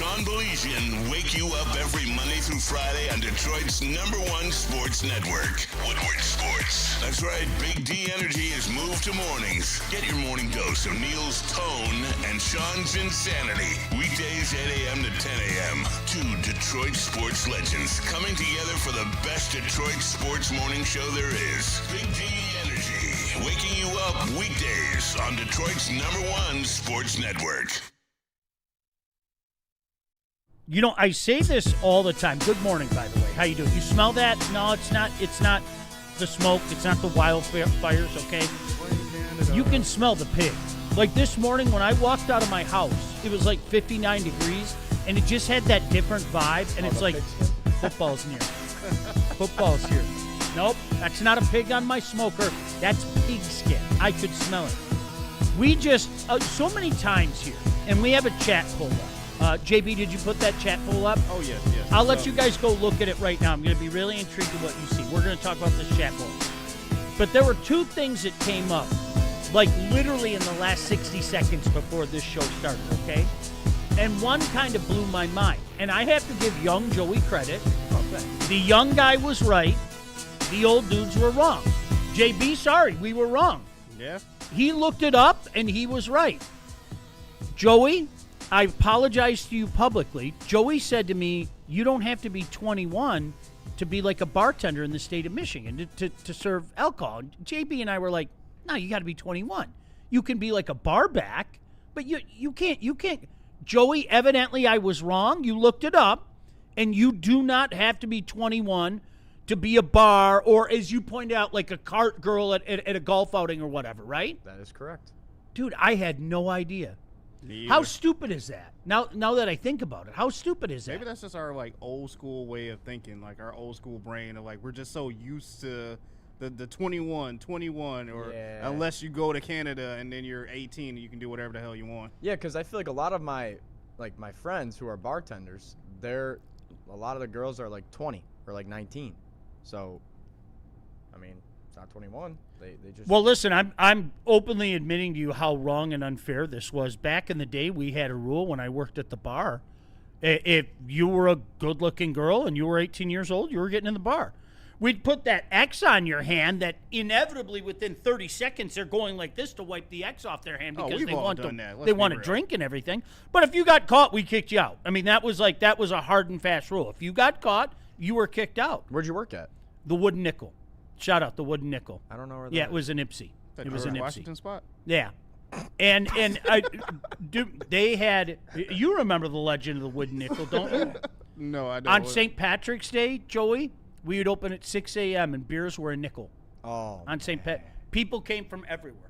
Sean Belizean wake you up every Monday through Friday on Detroit's #1 sports network, Woodward Sports. That's right, Big D Energy has moved to mornings. Get your morning dose of Neil's tone and Sean's insanity. Weekdays 8 a.m. to 10 a.m. Two Detroit sports legends coming together for the best Detroit sports morning show there is. Big D Energy, waking you up weekdays on Detroit's #1 sports network. You know, I say this all the time. Good morning, by the way. How you doing? You smell that? No, it's not. It's not the smoke. It's not the wildfires, okay? You can smell the pig. Like this morning when I walked out of my house, it was like 59 degrees, and it just had that different vibe, and it's like, football's near. Football's here. Nope, that's not a pig on my smoker. That's pig skin. I could smell it. We just, so many times here, and we have a chat pulled up. JB, did you put that chat poll up? Oh, yes. I'll let you guys go look at it right now. I'm going to be really intrigued in what you see. We're going to talk about this chat poll. But there were two things that came up, like literally in the last 60 seconds before this show started, okay? And one kind of blew my mind. And I have to give young Joey credit. The young guy was right. The old dudes were wrong. JB, sorry, we were wrong. Yeah. He looked it up, and he was right. Joey, I apologize to you publicly. Joey said to me, you don't have to be 21 to be like a bartender in the state of Michigan to serve alcohol. JB and I were like, no, you got to be 21. You can be like a bar back, but you can't. Joey, evidently I was wrong. You looked it up, and you do not have to be 21 to be a bar or, as you pointed out, like a cart girl at a golf outing or whatever, right? That is correct. Dude, I had no idea. How stupid is that? Now that I think about it, how stupid is that? Maybe that's just our like old school way of thinking, like our old school brain of like we're just so used to the 21 or unless you go to Canada and then you're 18 and you can do whatever the hell you want. Yeah, because I feel like a lot of my friends who are bartenders, a lot of the girls are like 20 or like 19. So, I mean, it's not 21. They just. Well, listen, I'm openly admitting to you how wrong and unfair this was. Back in the day, we had a rule when I worked at the bar. If you were a good-looking girl and you were 18 years old, you were getting in the bar. We'd put that X on your hand that inevitably within 30 seconds they're going like this to wipe the X off their hand because they want to drink and everything. But if you got caught, we kicked you out. I mean, that was a hard and fast rule. If you got caught, you were kicked out. Where'd you work at? The Wooden Nickel. Shout out the Wooden Nickel. I don't know where that Yeah, is. it was in Ipsy. It was in Ipsy. Washington spot? Yeah. And they had, you remember the legend of the Wooden Nickel, don't you? No, I don't. On St. Patrick's Day, Joey, we would open at 6 a.m. and beers were a nickel. Oh. On St. Pat. People came from everywhere.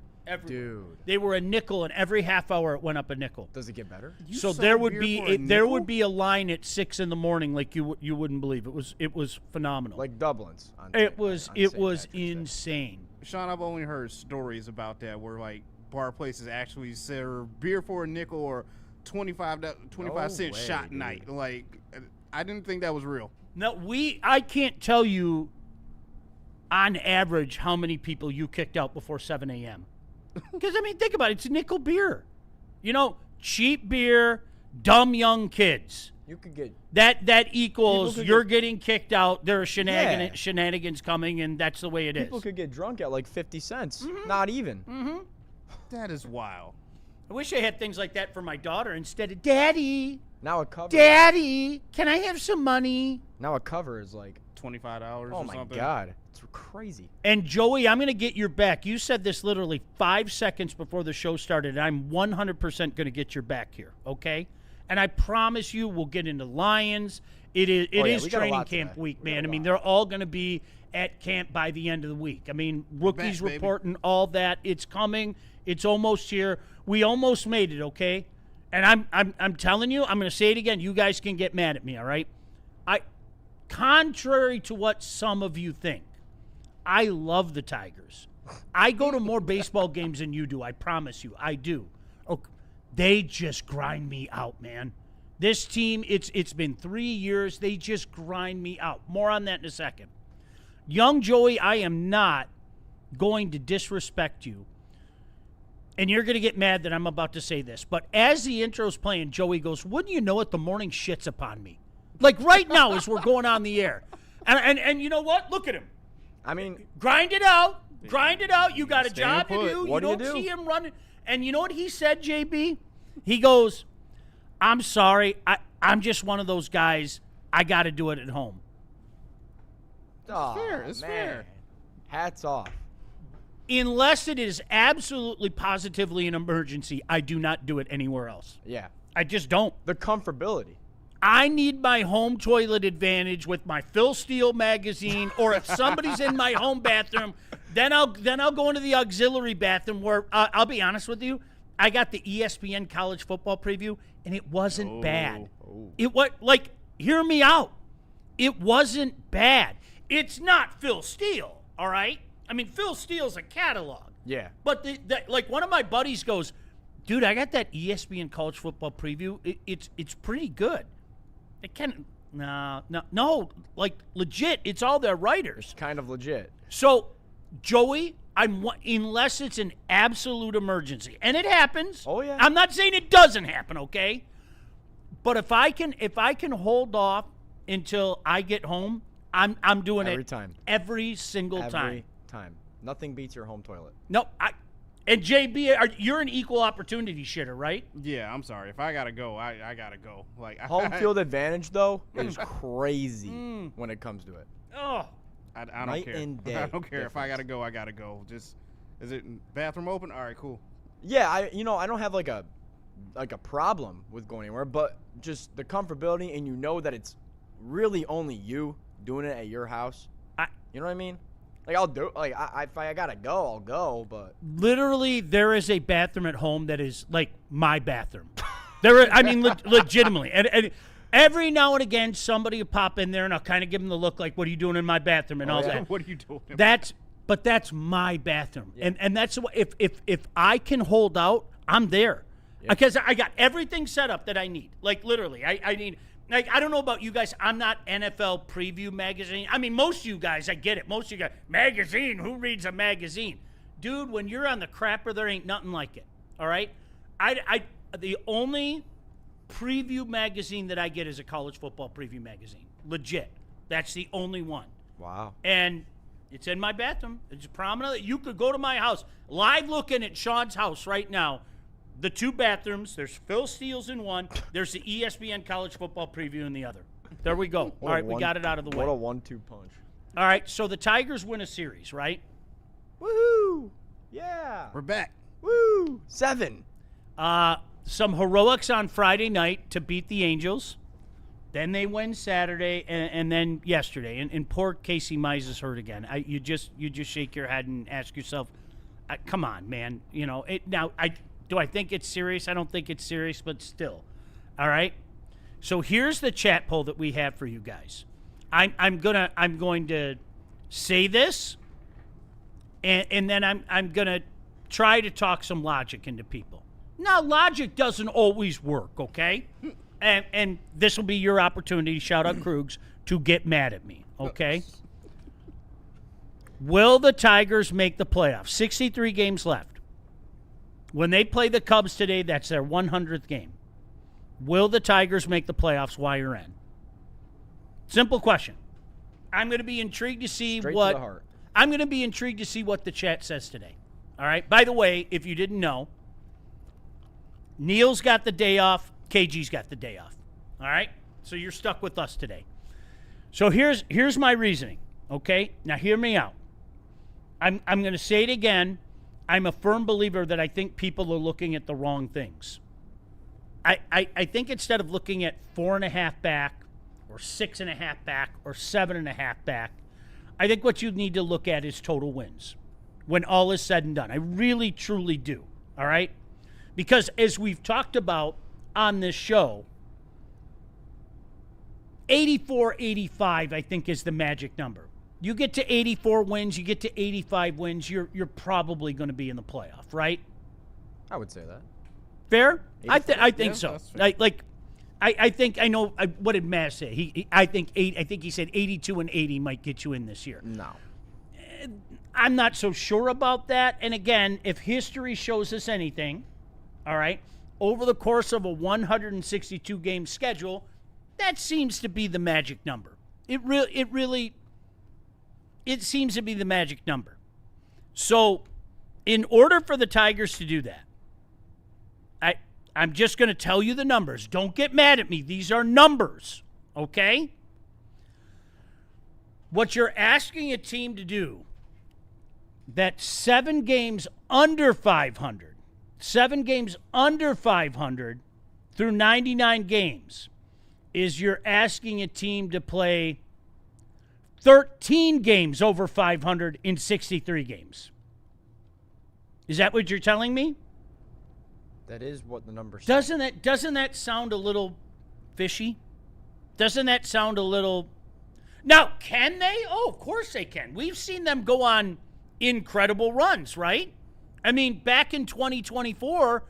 Dude. They were a nickel, and every half hour it went up a nickel. Does it get better? So there would be a line at 6 in the morning like you wouldn't believe. It was phenomenal. Like Dublin's. It was insane. Sean, I've only heard stories about that where like bar places actually serve beer for a nickel or 25 cent shot night. Like, I didn't think that was real. No, I can't tell you on average how many people you kicked out before 7 a.m. Because, I mean, think about it. It's nickel beer. You know, cheap beer, dumb young kids. You could get that equals you're getting kicked out. There are shenanigans coming, and that's the way it is. People could get drunk at like 50 cents. Mm-hmm. Not even. Mm-hmm. That is wild. I wish I had things like that for my daughter instead of Daddy. Now a cover. Daddy, can I have some money? Now a cover is like $25 or something. Oh my God, it's crazy. And Joey, I'm going to get your back. You said this literally 5 seconds before the show started. And I'm 100% going to get your back here, okay? And I promise you, we'll get into Lions. It is training camp week, man. I mean, they're all going to be at camp by the end of the week. I mean, rookies reporting, all that. It's coming. It's almost here. We almost made it, okay? And I'm telling you, I'm going to say it again. You guys can get mad at me, all right? Contrary to what some of you think, I love the Tigers. I go to more baseball games than you do. I promise you, I do. Okay. They just grind me out, man. This team, it's been 3 years. They just grind me out. More on that in a second. Young Joey, I am not going to disrespect you and you're going to get mad that I'm about to say this, but as the intro's playing, Joey goes, wouldn't you know it, the morning shits upon me. Like right now as we're going on the air. And you know what? Look at him. I mean, grind it out. Grind it out. You got a job to do. What You do don't you do? see him running. And you know what he said, JB? He goes, I'm sorry. I'm just one of those guys. I got to do it at home. Oh, fair. It's man. fair. Hats off. Unless it is absolutely positively an emergency, I do not do it anywhere else. Yeah. I just don't. The comfortability. I need my home toilet advantage with my Phil Steele magazine, or if somebody's in my home bathroom, then I'll go into the auxiliary bathroom where I'll be honest with you, I got the ESPN college football preview and it wasn't bad. It was like, hear me out. It wasn't bad. It's not Phil Steele, all right? I mean, Phil Steele's a catalog. Yeah. But like one of my buddies goes, dude, I got that ESPN college football preview. It's pretty good. It can no, like legit. It's all their writers. It's kind of legit. So, Joey, unless it's an absolute emergency, and it happens. Oh yeah. I'm not saying it doesn't happen, okay? But if I can hold off until I get home, I'm doing it Every time. every single Every time. time. Nothing beats your home toilet. No, and JB, you're an equal opportunity shitter, right? Yeah, I'm sorry. If I gotta go, I gotta go. Like Home field advantage, though, is crazy when it comes to it. Oh, I don't Night care. and day I don't care. If I difference. gotta go, I gotta go. Just, is it bathroom open? All right, cool. Yeah, I don't have like a problem with going anywhere, but just the comfortability, and you know that it's really only you doing it at your house. You know what I mean? Like I'll do like if I gotta go, I'll go. But literally, there is a bathroom at home that is like my bathroom. I mean, legitimately, and every now and again, somebody will pop in there, and I'll kind of give them the look, like, "What are you doing in my bathroom?" and all that. What are you doing? That's my bathroom, and that's what if I can hold out, I'm there, because I got everything set up that I need. Like literally, I need. Like, I don't know about you guys. I'm not NFL Preview Magazine. I mean, most of you guys, I get it. Most of you guys, magazine, who reads a magazine? Dude, when you're on the crapper, there ain't nothing like it, all right? The only preview magazine that I get is a college football preview magazine. Legit. That's the only one. wow. And it's in my bathroom. It's prominent. You could go to my house. Live looking at Sean's house right now. The two bathrooms, there's Phil Steele's in one. There's the ESPN college football preview in the other. There we go. All right, we got it out of the way. What a 1-2 punch. All right, so the Tigers win a series, right? Woohoo! Yeah. We're back. Woo! 7. Some heroics on Friday night to beat the Angels. Then they win Saturday, and then yesterday. And poor Casey Mize is hurt again. You just shake your head and ask yourself, come on, man. You know it now. Do I think it's serious? I don't think it's serious, but still. All right? So here's the chat poll that we have for you guys. I'm going to say this, and then I'm going to try to talk some logic into people. Now, logic doesn't always work, okay? And this will be your opportunity, shout out Krugs, to get mad at me, okay? Will the Tigers make the playoffs? 63 games left. When they play the Cubs today, that's their 100th game. Will the Tigers make the playoffs while you're in? Simple question. I'm going to be intrigued to see Straight what to the heart. I'm going to be intrigued to see what the chat says today. All right. By the way, if you didn't know, Neil's got the day off. KG's got the day off. All right. So you're stuck with us today. So here's my reasoning. Okay. Now hear me out. I'm going to say it again. I'm a firm believer that I think people are looking at the wrong things. I think instead of looking at 4.5 back or 6.5 back or 7.5 back, I think what you need to look at is total wins when all is said and done. I really, truly do. All right? Because as we've talked about on this show, 84, 85, I think, is the magic number. You get to 84 wins, you get to 85 wins, you're probably going to be in the playoff, right? I would say that. Fair? I think Yeah, so. that's fair. I think I know. What did Matt say? I think he said 82 and 80 might get you in this year. No. I'm not so sure about that. And again, if history shows us anything, all right, over the course of a 162 game schedule, that seems to be the magic number. It seems to be the magic number. So, in order for the Tigers to do that, I'm just going to tell you the numbers. Don't get mad at me. These are numbers, okay? What you're asking a team to do that's 7 games under 500 through 99 games is you're asking a team to play 13 games over 500 in 63 games. Is that what you're telling me? That is what the numbers say. Doesn't that sound a little fishy? Doesn't that sound a little... Now, can they? Oh, of course they can. We've seen them go on incredible runs, right? I mean, back in 2024,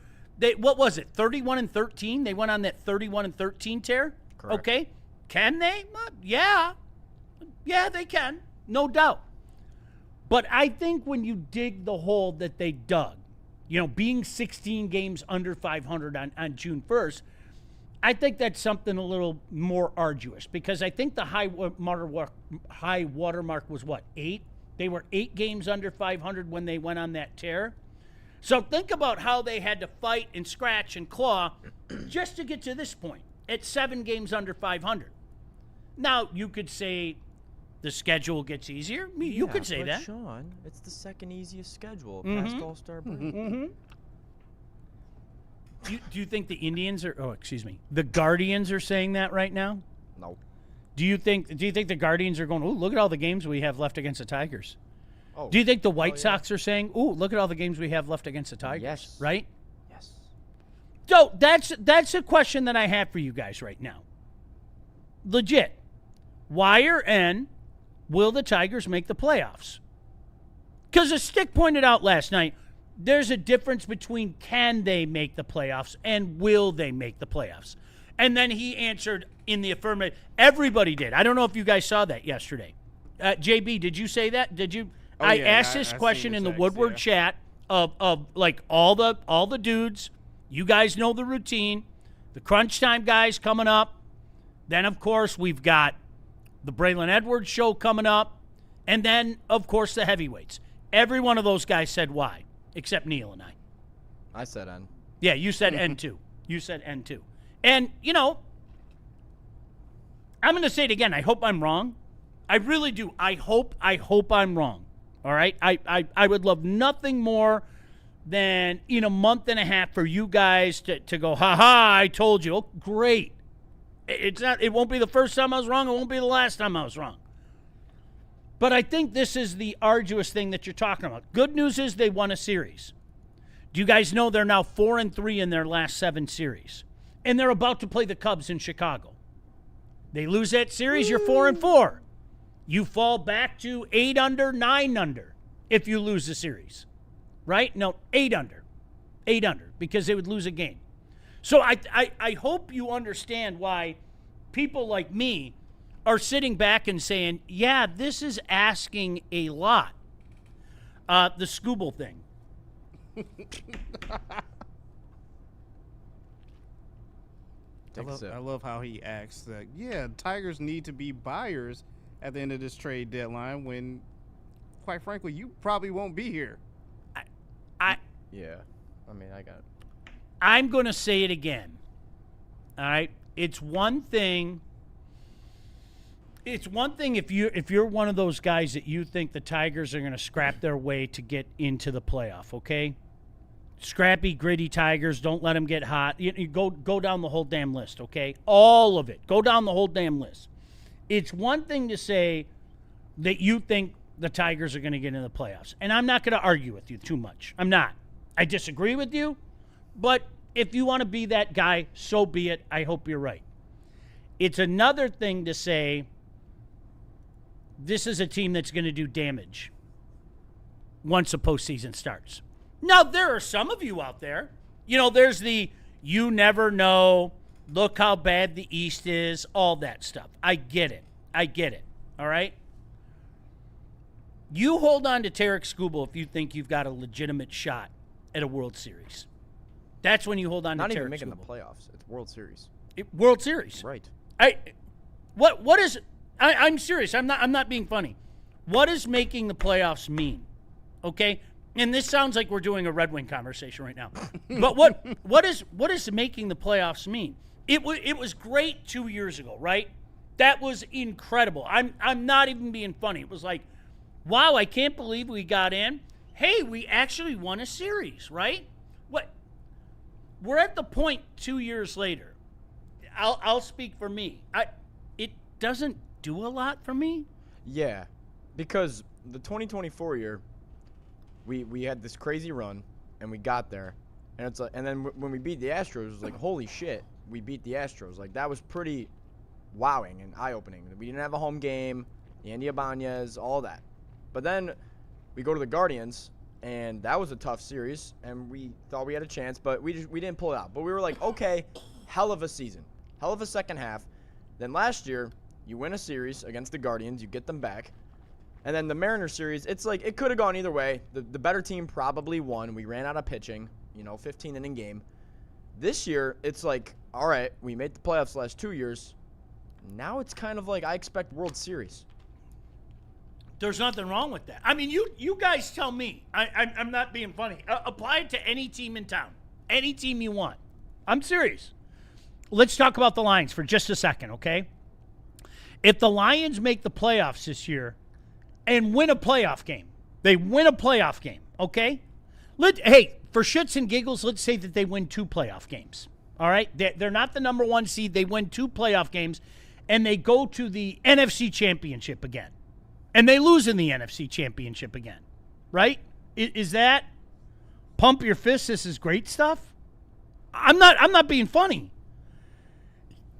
what was it, 31-13? They went on that 31-13 tear? Correct. Okay. Can they? Yeah. Yeah, they can. No doubt. But I think when you dig the hole that they dug, being 16 games under 500 on June 1st, I think that's something a little more arduous because I think the high watermark was what, 8? They were 8 games under 500 when they went on that tear. So think about how they had to fight and scratch and claw just to get to this point at 7 games under 500. Now, you could say the schedule gets easier. You could say that. Sean, it's the second easiest schedule past All-Star break. Mm-hmm. Do you think the Indians the Guardians are saying that right now? No. Do you think the Guardians are going, "Ooh, look at all the games we have left against the Tigers"? Oh. Do you think the White Sox are saying, "Ooh, look at all the games we have left against the Tigers"? Yes. Right? Yes. So that's a question that I have for you guys right now. Legit. Y or N, will the Tigers make the playoffs? Because as Stick pointed out last night, there's a difference between can they make the playoffs and will they make the playoffs. And then he answered in the affirmative. Everybody did. I don't know if you guys saw that yesterday. JB, did you say that? Did you? Oh, I yeah, asked this question in the text, Woodward yeah. chat of like all the dudes. You guys know the routine. The crunch time guys coming up. Then, of course, we've got the Braylon Edwards show coming up. And then, of course, the heavyweights. Every one of those guys said why, except Neil and I. I said N. Yeah, you said N2. You said N2. And, I'm going to say it again. I hope I'm wrong. I really do. I hope I'm wrong. All right? I would love nothing more than in a month and a half for you guys to go, ha-ha, I told you. Oh, great. It won't be the first time I was wrong. It won't be the last time I was wrong. But I think this is the arduous thing that you're talking about. Good news is they won a series. Do you guys know they're now 4-3 in their last 7 series? And they're about to play the Cubs in Chicago. They lose that series, you're 4-4. You fall back to 8 under, 9 under if you lose the series. Right? No, 8 under. 8 under, because they would lose a game. So I hope you understand why people like me are sitting back and saying, yeah, this is asking a lot. The Scooble thing. I love how he acts that, Tigers need to be buyers at the end of this trade deadline when, quite frankly, you probably won't be here. Yeah. I mean, I got it. I'm going to say it again. All right? It's one thing if you're one of those guys that you think the Tigers are going to scrap their way to get into the playoff, okay? Scrappy, gritty Tigers, don't let them get hot. You go down the whole damn list, okay? All of it. Go down the whole damn list. It's one thing to say that you think the Tigers are going to get into the playoffs. And I'm not going to argue with you too much. I'm not. I disagree with you. But if you want to be that guy, so be it. I hope you're right. It's another thing to say this is a team that's going to do damage once the postseason starts. Now, there are some of you out there. There's the you never know, look how bad the East is, all that stuff. I get it. All right? You hold on to Tarek Skubal if you think you've got a legitimate shot at a World Series. That's when you hold on to Tarek Skubal. Not even making the playoffs. It's World Series. World Series. Right. I'm serious. I'm not being funny. What does making the playoffs mean? Okay? And this sounds like we're doing a Red Wing conversation right now. But what does making the playoffs mean? It was great 2 years ago, right? That was incredible. I'm not even being funny. It was like, wow, I can't believe we got in. Hey, we actually won a series, right? We're at the point 2 years later. I'll speak for me. It doesn't do a lot for me. Yeah, because the 2024 year, we had this crazy run, and we got there, and it's like, and then when we beat the Astros, it was like, holy shit, we beat the Astros. Like, that was pretty wowing and eye-opening. We didn't have a home game, the Andy Ibanez, all that. But then we go to the Guardians, and that was a tough series, and we thought we had a chance, but we didn't pull it out. But we were like, okay, hell of a season, hell of a second half. Then last year, you win a series against the Guardians, you get them back. And then the Mariners series, it's like it could have gone either way. The better team probably won. We ran out of pitching, 15-inning game. This year, it's like, all right, we made the playoffs the last 2 years. Now it's kind of like I expect World Series. There's nothing wrong with that. I mean, you guys tell me. I'm not being funny. Apply it to any team in town. Any team you want. I'm serious. Let's talk about the Lions for just a second, okay? If the Lions make the playoffs this year and win a playoff game, they win a playoff game, okay? Hey, for shits and giggles, let's say that they win 2 playoff games, all right? They're not the number 1 seed. They win 2 playoff games, and they go to the NFC Championship again. And they lose in the NFC Championship again, right? Is that pump your fist, this is great stuff? I'm not being funny.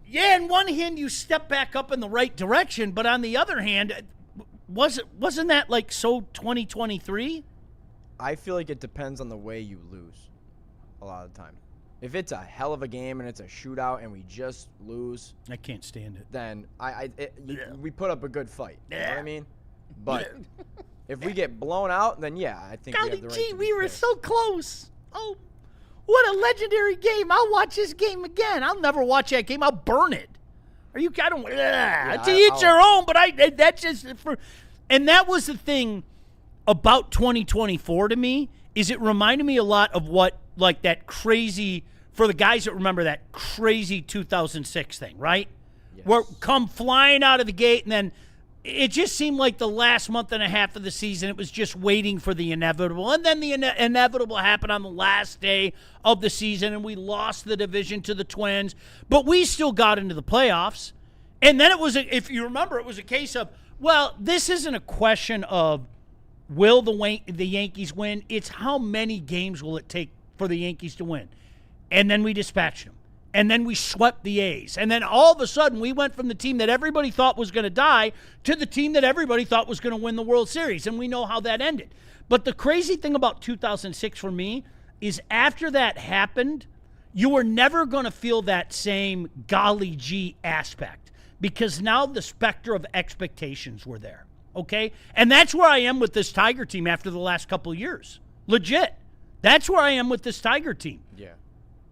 Yeah, on one hand, you step back up in the right direction, but on the other hand, wasn't that like so 2023? I feel like it depends on the way you lose a lot of the time. If it's a hell of a game and it's a shootout and we just lose, I can't stand it. Then we put up a good fight. You know what I mean? But if we get blown out, then yeah, I think we have the right to be we were pissed. so close. Oh, what a legendary game. I'll watch this game again. I'll never watch that game. I'll burn it. To each your own, but that's just for. And that was the thing about 2024 to me, is it reminded me a lot of what, like that crazy, for the guys that remember that crazy 2006 thing, right? Yes. Where come flying out of the gate, and then it just seemed like the last month and a half of the season, it was just waiting for the inevitable. And then the inevitable happened on the last day of the season, and we lost the division to the Twins. But we still got into the playoffs. And then it was, if you remember, it was a case of, well, this isn't a question of will the Yankees win. It's how many games will it take for the Yankees to win. And then we dispatched them. And then we swept the A's. And then all of a sudden, we went from the team that everybody thought was going to die to the team that everybody thought was going to win the World Series. And we know how that ended. But the crazy thing about 2006 for me is after that happened, you were never going to feel that same golly gee aspect, because now the specter of expectations were there. Okay? And that's where I am with this Tiger team after the last couple of years. Legit. That's where I am with this Tiger team. Yeah.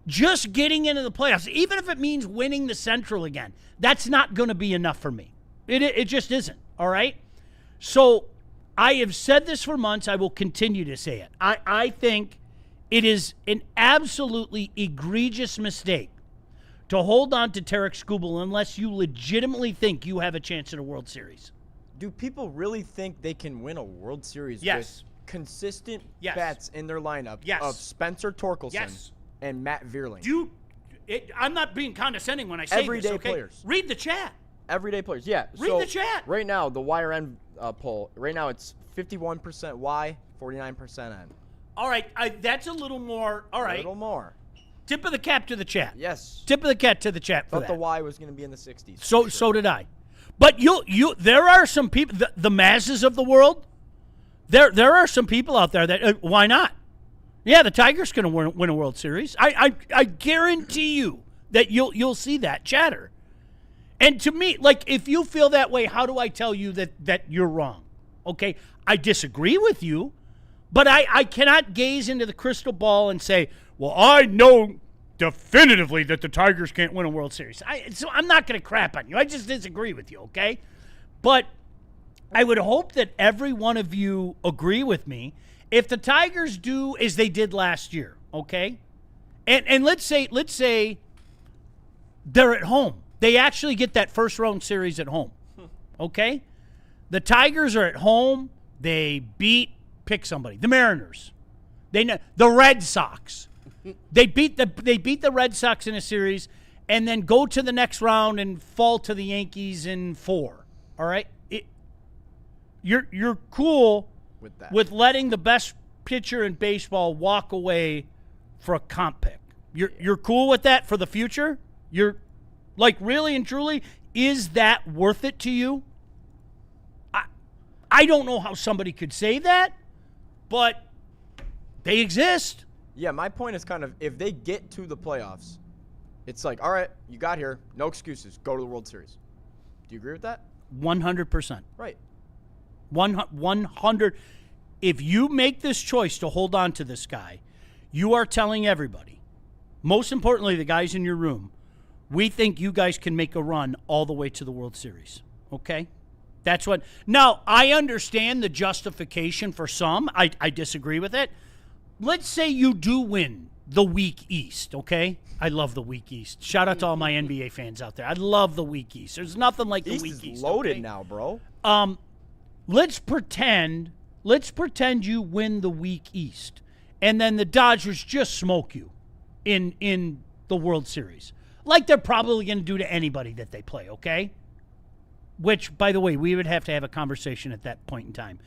Just getting into the playoffs, even if it means winning the Central again, that's not going to be enough for me. It just isn't, all right? So I have said this for months. I will continue to say it. I think it is an absolutely egregious mistake to hold on to Tarek Skubal unless you legitimately think you have a chance at a World Series. Do people really think they can win a World Series with consistent bats in their lineup of Spencer Torkelson and Matt Vierling? I'm not being condescending when I say everyday this, okay? players. Read the chat. Everyday players, yeah. Read the chat. Right now, the Wire End poll, right now it's 51% Y, 49% N. All right, that's a little more. All right. A little more. Tip of the cap to the chat. Yes. Tip of the cap to the chat for that. the Y was going to be in the 60s. So did I. But there are some people, the masses of the world, there are some people out there that, why not? Yeah, the Tigers going to win a World Series. I guarantee you that you'll see that chatter. And to me, like, if you feel that way, how do I tell you that you're wrong? Okay? I disagree with you, but I cannot gaze into the crystal ball and say, well, I know definitively that the Tigers can't win a World Series. So I'm not going to crap on you. I just disagree with you, okay? But I would hope that every one of you agree with me if the Tigers do as they did last year, okay? And let's say they're at home. They actually get that first round series at home, okay? The Tigers are at home. They pick somebody, the Mariners. The Red Sox. They beat the Red Sox in a series and then go to the next round and fall to the Yankees in 4. All right? You're cool with letting the best pitcher in baseball walk away for a comp pick. You're cool with that for the future? You're like, really and truly, is that worth it to you? I don't know how somebody could say that, but they exist. Yeah, my point is kind of, if they get to the playoffs, it's like, all right, you got here, no excuses, go to the World Series. Do you agree with that? 100%. Right. 100. If you make this choice to hold on to this guy, you are telling everybody, most importantly the guys in your room, we think you guys can make a run all the way to the World Series. Okay? That's what. Now, I understand the justification for some. I disagree with it. Let's say you do win the weak East, okay? I love the weak East. Shout out to all my NBA fans out there. I love the weak East. There's nothing like the weak East. East is loaded now, bro. Let's pretend you win the weak East, and then the Dodgers just smoke you in the World Series, like they're probably going to do to anybody that they play, okay? Which, by the way, we would have to have a conversation at that point in time.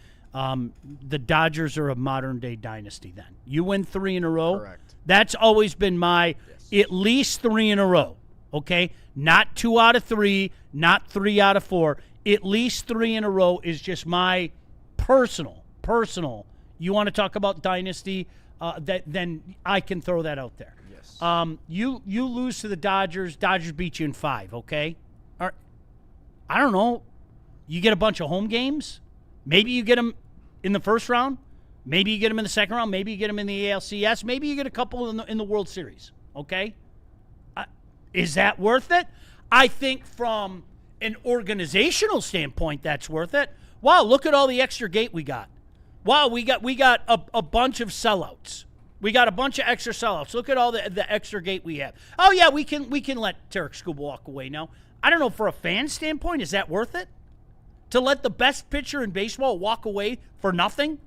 The Dodgers are a modern-day dynasty then. You win 3 in a row. Correct. That's always been my at least 3 in a row, okay? Not 2 out of 3, not 3 out of 4. At least 3 in a row is just my personal. You want to talk about dynasty, then I can throw that out there. Yes. You lose to the Dodgers. Dodgers beat you in 5, okay? I don't know. You get a bunch of home games. Maybe you get them in the first round. Maybe you get them in the second round. Maybe you get them in the ALCS. Maybe you get a couple in the World Series. Okay? Is that worth it? I think from an organizational standpoint, that's worth it. Wow, look at all the extra gate we got. Wow, we got a bunch of sellouts. We got a bunch of extra sellouts. Look at all the extra gate we have. Oh yeah, we can let Tarek Skubal walk away now. I don't know, for a fan standpoint, is that worth it? To let the best pitcher in baseball walk away for nothing?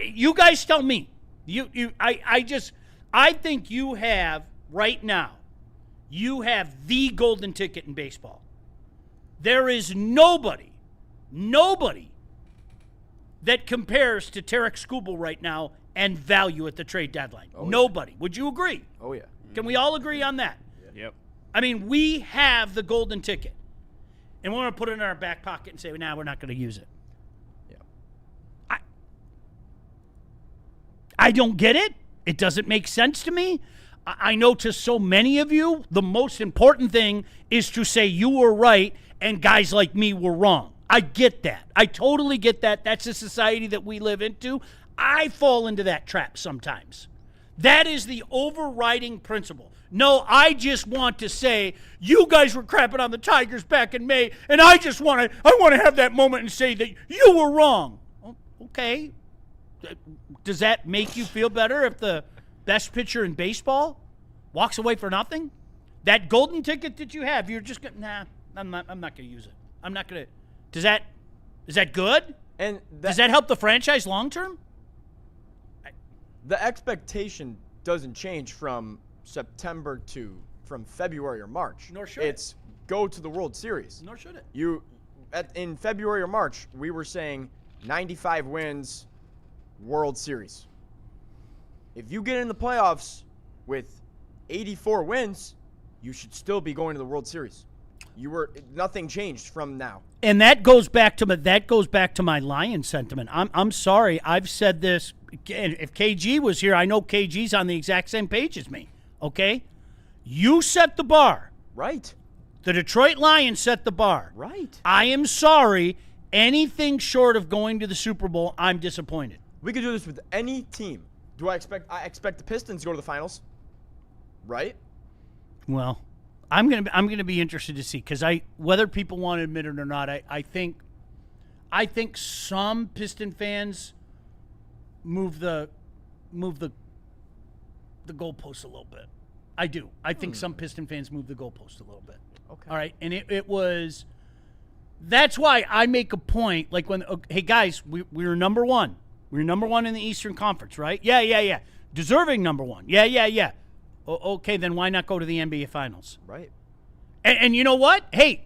You guys tell me. I think you have right now. You have the golden ticket in baseball. There is nobody that compares to Tarek Skubal right now and value at the trade deadline. Oh, nobody. Yeah. Would you agree? Oh, yeah. Can we all agree on that? Yep. I mean, we have the golden ticket. And we're going to put it in our back pocket and say, nah, we're not going to use it. Yeah. I don't get it. It doesn't make sense to me. I know to so many of you, the most important thing is to say you were right and guys like me were wrong. I get that. I totally get that. That's the society that we live into. I fall into that trap sometimes. That is the overriding principle. No, I just want to say you guys were crapping on the Tigers back in May, and I want to have that moment and say that you were wrong. Okay. Does that make you feel better if the best pitcher in baseball walks away for nothing? That golden ticket that you have, you're just going, nah, I'm not going to use it. I'm not going to. Is that good? And does that help the franchise long term? The expectation doesn't change from September from February or March. Nor should it's go to the World Series. Nor should it. In February or March, we were saying 95 wins, World Series. If you get in the playoffs with 84 wins, you should still be going to the World Series. Nothing changed from now. And that goes back to my Lion sentiment. I'm sorry. I've said this. If KG was here, I know KG's on the exact same page as me. Okay? You set the bar. Right. The Detroit Lions set the bar. Right. I am sorry. anything short of going to the Super Bowl, I'm disappointed. We could do this with any team. I expect the Pistons to go to the finals, right? Well, I'm gonna be interested to see, because whether people want to admit it or not, I think some Piston fans move the goalpost a little bit. I do. I think some Piston fans move the goalpost a little bit. Okay. All right, and it was. That's why I make a point, like hey guys, we were number one. We were number one in the Eastern Conference, right? Yeah. Deserving number one. Yeah. Okay, then why not go to the NBA Finals? Right. And you know what? Hey,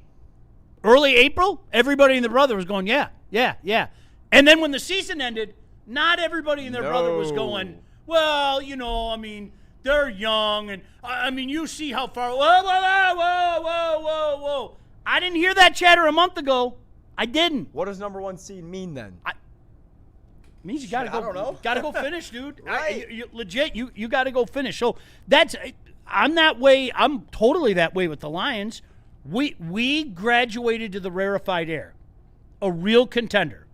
early April, everybody and their brother was going, yeah. And then when the season ended, not everybody and their brother was going, well, I mean, they're young, and I mean, you see how far. Whoa. I didn't hear that chatter a month ago. I didn't. What does number one seed mean then? Means you gotta go. I don't know. Gotta go finish, dude. Right. Legit, you gotta go finish. So I'm that way. I'm totally that way with the Lions. We graduated to the rarefied air, a real contender,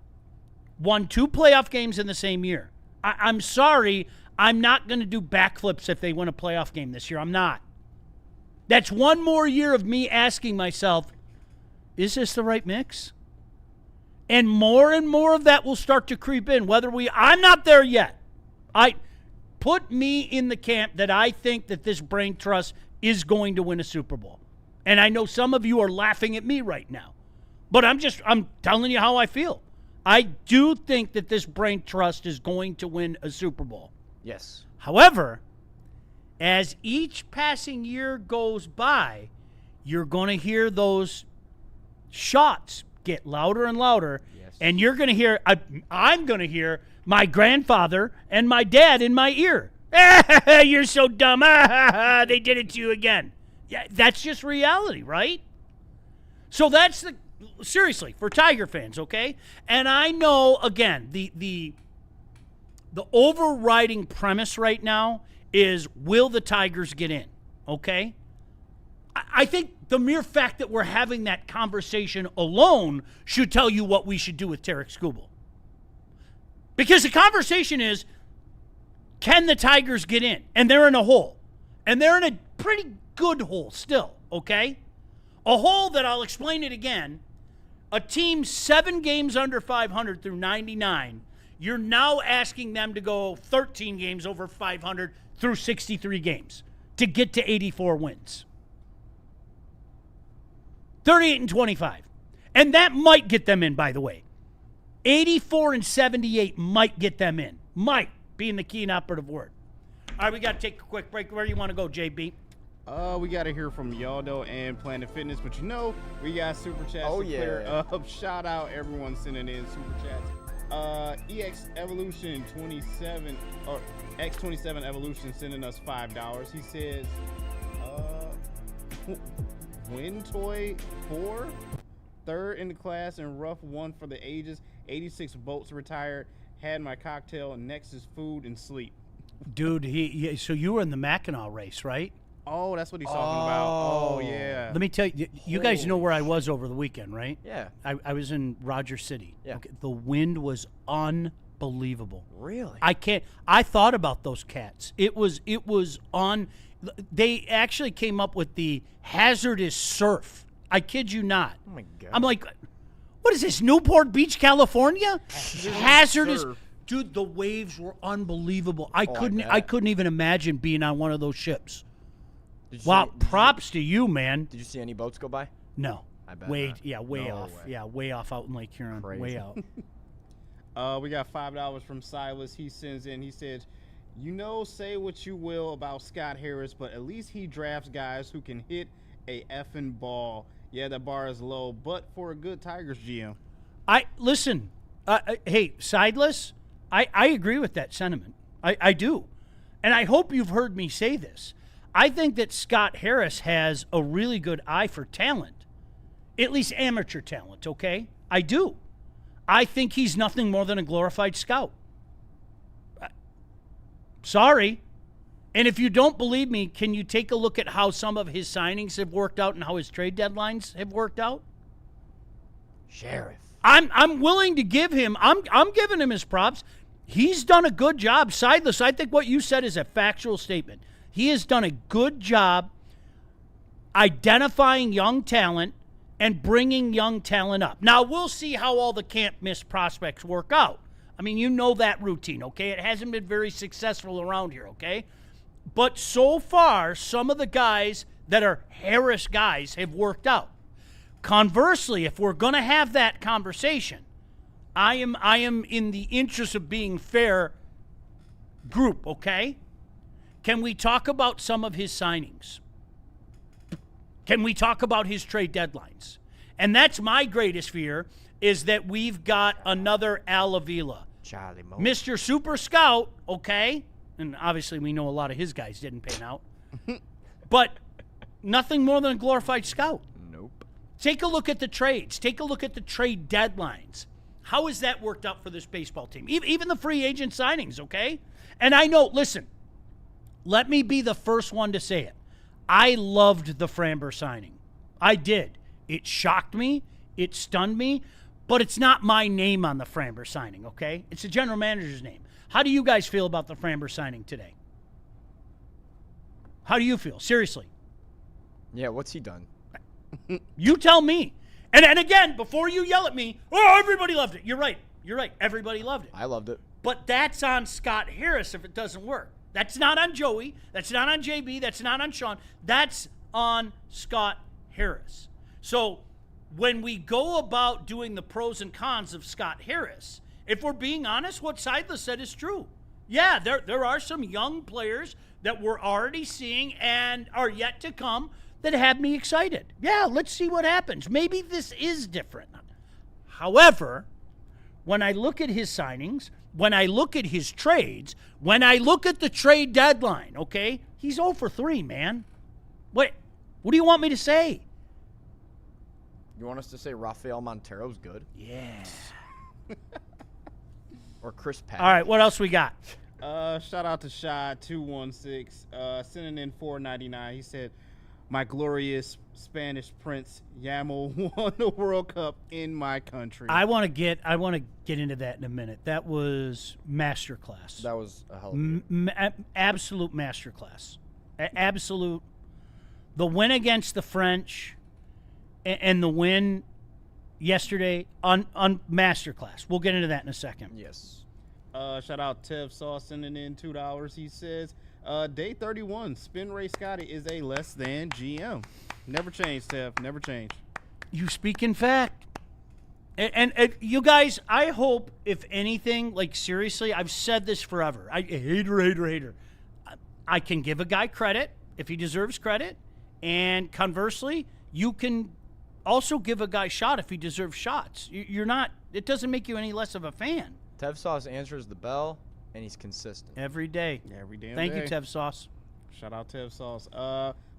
won 2 playoff games in the same year. I'm sorry, I'm not going to do backflips if they win a playoff game this year. I'm not. That's one more year of me asking myself, is this the right mix? And more of that will start to creep in. I'm not there yet. Put me in the camp that I think that this brain trust is going to win a Super Bowl. And I know some of you are laughing at me right now. But I'm telling you how I feel. I do think that this brain trust is going to win a Super Bowl. Yes. However, as each passing year goes by, you're going to hear those shots get louder and louder. Yes. And you're going to hear, I'm going to hear my grandfather and my dad in my ear. You're so dumb. They did it to you again. Yeah, that's just reality, right? So that's seriously, for Tiger fans, okay? And I know, again, the overriding premise right now is, will the Tigers get in, okay? I think the mere fact that we're having that conversation alone should tell you what we should do with Tarek Skubal. Because the conversation is, can the Tigers get in? And they're in a hole. And they're in a pretty good hole still, okay? A hole that, I'll explain it again, a team 7 games under 500 through 99, you're now asking them to go 13 games over 500 through 63 games to get to 84 wins. 38-25. And that might get them in, by the way. 84-78 might get them in. Might being the key and operative word. All right, we got to take a quick break. Where do you want to go, JB? We got to hear from Yaldo and Planet Fitness, but we got super chats to clear up. Shout out everyone sending in super chats. EX Evolution 27 or X27 Evolution sending us $5. He says, Win Toy 4, third in the class and rough one for the ages. 86 bolts retired. Had my cocktail. Next is food and sleep. Dude, so you were in the Mackinac race, right? Oh, that's what he's talking about. Oh, yeah. Let me tell you, you guys know where I was over the weekend, right? Yeah. I was in Rogers City. Yeah. Okay, the wind was unbelievable. Really? I thought about those cats. It was on. They actually came up with the hazardous surf. I kid you not. Oh, my God. I'm like, what is this, Newport Beach, California? Hazardous. surf. Dude, the waves were unbelievable. I couldn't even imagine being on one of those ships. Wow, props to you, man. Did you see any boats go by? No. I bet way not. off. way. Yeah, way off out in Lake Huron. Crazy. Way out. We got $5 from Silas. He sends in. He says, say what you will about Scott Harris, but at least he drafts guys who can hit a effing ball. Yeah, the bar is low, but for a good Tigers GM. Listen. Hey, Sideless. I agree with that sentiment. I do, and I hope you've heard me say this. I think that Scott Harris has a really good eye for talent, at least amateur talent, okay? I do. I think he's nothing more than a glorified scout. Sorry. And if you don't believe me, can you take a look at how some of his signings have worked out and how his trade deadlines have worked out? Sheriff. I'm willing to give him. I'm giving him his props. He's done a good job. Sideless, I think what you said is a factual statement. He has done a good job identifying young talent and bringing young talent up. Now, we'll see how all the can't miss prospects work out. I mean, you know that routine, okay? It hasn't been very successful around here, okay? But so far, some of the guys that are Harris guys have worked out. Conversely, if we're going to have that conversation, I am in the interest of being fair group, okay? Can we talk about some of his signings? Can we talk about his trade deadlines? And that's my greatest fear, is that we've got another Al Avila. Charlie Mo. Mr. Super Scout, okay? And obviously we know a lot of his guys didn't pan out. But nothing more than a glorified scout. Nope. Take a look at the trades. Take a look at the trade deadlines. How has that worked out for this baseball team? Even the free agent signings, okay? And I know, listen, let me be the first one to say it. I loved the Framber signing. I did. It shocked me. It stunned me. But it's not my name on the Framber signing, okay? It's the general manager's name. How do you guys feel about the Framber signing today? How do you feel? Seriously. Yeah, what's he done? You tell me. And again, before you yell at me, oh, everybody loved it. You're right. You're right. Everybody loved it. I loved it. But that's on Scott Harris if it doesn't work. That's not on Joey. That's not on JB. That's not on Sean. That's on Scott Harris. So when we go about doing the pros and cons of Scott Harris, if we're being honest, what Seidler said is true. Yeah, there are some young players that we're already seeing and are yet to come that have me excited. Yeah, let's see what happens. Maybe this is different. However, when I look at his signings, when I look at his trades, when I look at the trade deadline, okay, he's 0 for 3, man. What do you want me to say? You want us to say Rafael Montero's good? Yeah. Or Chris Pat? All right, what else we got? Shout out to Shy216, sending in $4.99. He said, "My glorious Spanish prince Yamel won the World Cup in my country." I want to get into that in a minute. That was masterclass. That was a hell of a absolute masterclass. Absolute. The win against the French and the win yesterday on masterclass. We'll get into that in a second. Yes. Shout out Tev Sauce sending in $2. He says, day 31, Spin Ray Scotty is a less than GM. Never change, Tev. Never change. You speak in fact. And you guys, I hope, if anything, like seriously, I've said this forever. Hater. I can give a guy credit if he deserves credit. And conversely, you can also give a guy shot if he deserves shots. You're not, it doesn't make you any less of a fan. Tev Sauce answers the bell, and he's consistent. Every day. Every damn Thank day. you, Tev Sauce. Shout out Tev Sauce.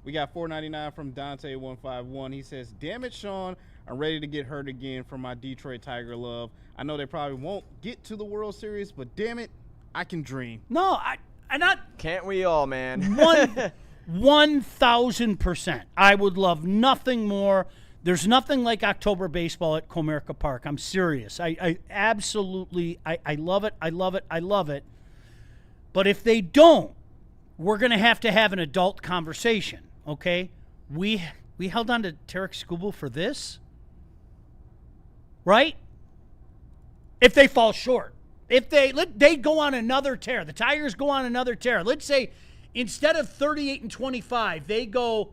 We got $4.99 from Dante151. He says, "Damn it, Sean. I'm ready to get hurt again for my Detroit Tiger love. I know they probably won't get to the World Series, but damn it, I can dream." No, I not. Can't we all, man? 1,000%. I would love nothing more. There's nothing like October baseball at Comerica Park. I'm serious. I absolutely, I love it. I love it. I love it. But if they don't, we're going to have an adult conversation, okay? We held on to Tarek Skubal for this, right? If they fall short. If they go on another tear. The Tigers go on another tear. Let's say instead of 38-25, they go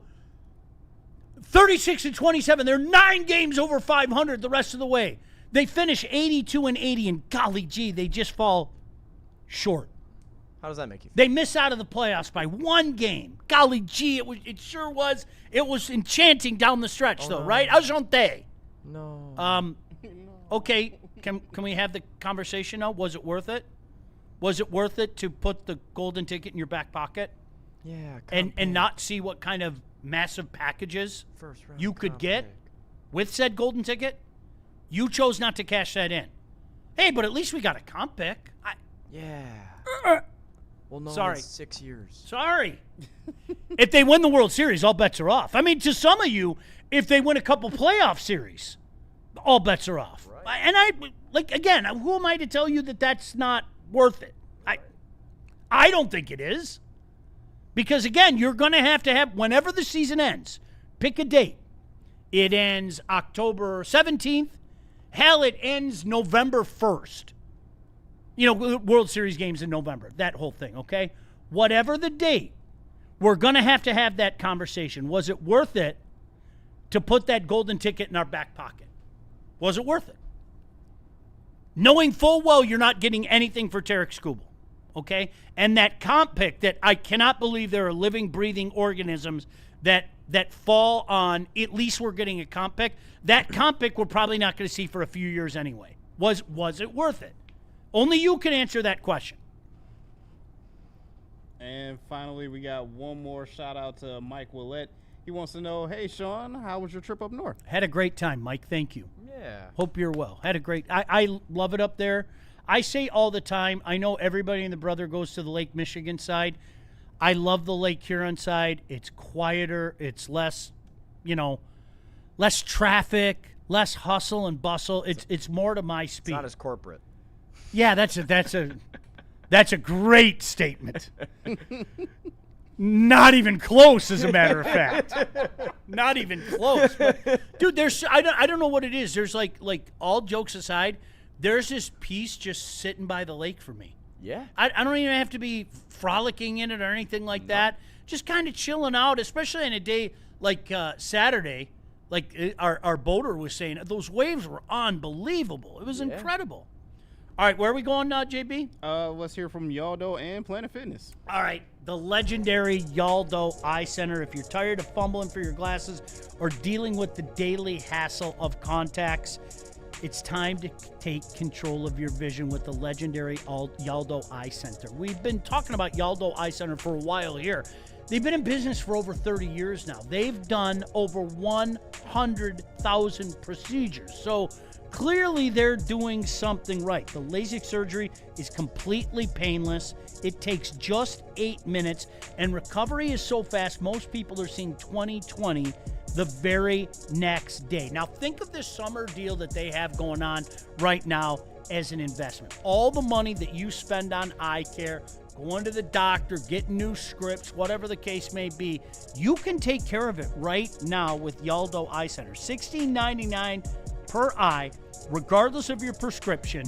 36-27. They're 9 games over 500 the rest of the way. They finish 82-80, and golly gee, they just fall short. How does that make you feel? They miss out of the playoffs by 1 game. Golly gee, it sure was. It was enchanting down the stretch, though, no. right? Enchanté. No. Okay, can we have the conversation now? Was it worth it? Was it worth it to put the golden ticket in your back pocket? Yeah. And not see what kind of massive packages First round you could comp get pick. with said golden ticket? You chose not to cash that in. Hey, but at least we got a comp pick. Yeah. Well, no, Sorry. 6 years. Sorry. If they win the World Series, all bets are off. I mean, to some of you, if they win a couple playoff series, all bets are off. Right. And again, who am I to tell you that that's not worth it? I don't think it is. Because, again, you're going to have, whenever the season ends, pick a date. It ends October 17th. Hell, it ends November 1st. World Series games in November, that whole thing, okay? Whatever the date, we're going to have that conversation. Was it worth it to put that golden ticket in our back pocket? Was it worth it? Knowing full well you're not getting anything for Tarek Skubal. Okay? And that comp pick that I cannot believe there are living, breathing organisms that fall on, at least we're getting a comp pick. That comp pick we're probably not going to see for a few years anyway. Was it worth it? Only you can answer that question. And finally, we got one more shout out to Mike Willett. He wants to know, hey, Sean, how was your trip up north? Had a great time, Mike. Thank you. Yeah. Hope you're well. Had a great – I love it up there. I say all the time, I know everybody in the Brother goes to the Lake Michigan side. I love the Lake Huron side. It's quieter. It's less, less traffic, less hustle and bustle. It's more to my speed. It's not as corporate. Yeah, that's a great statement. Not even close, as a matter of fact. Not even close. But, dude, I don't know what it is. There's like all jokes aside, there's this peace just sitting by the lake for me. Yeah. I don't even have to be frolicking in it or anything like that. Just kind of chilling out, especially on a day like Saturday, like our boater was saying. Those waves were unbelievable. It was incredible. All right, where are we going now, JB? Let's hear from Yaldo and Planet Fitness. All right, the legendary Yaldo Eye Center. If you're tired of fumbling for your glasses or dealing with the daily hassle of contacts, it's time to take control of your vision with the legendary Yaldo Eye Center. We've been talking about Yaldo Eye Center for a while here. They've been in business for over 30 years now. They've done over 100,000 procedures. So clearly they're doing something right. The LASIK surgery is completely painless. It takes just 8 minutes, and recovery is so fast, most people are seeing 20/20 the very next day. Now, think of this summer deal that they have going on right now as an investment. All the money that you spend on eye care, going to the doctor, getting new scripts, whatever the case may be, you can take care of it right now with Yaldo Eye Center. $16.99 per eye, regardless of your prescription.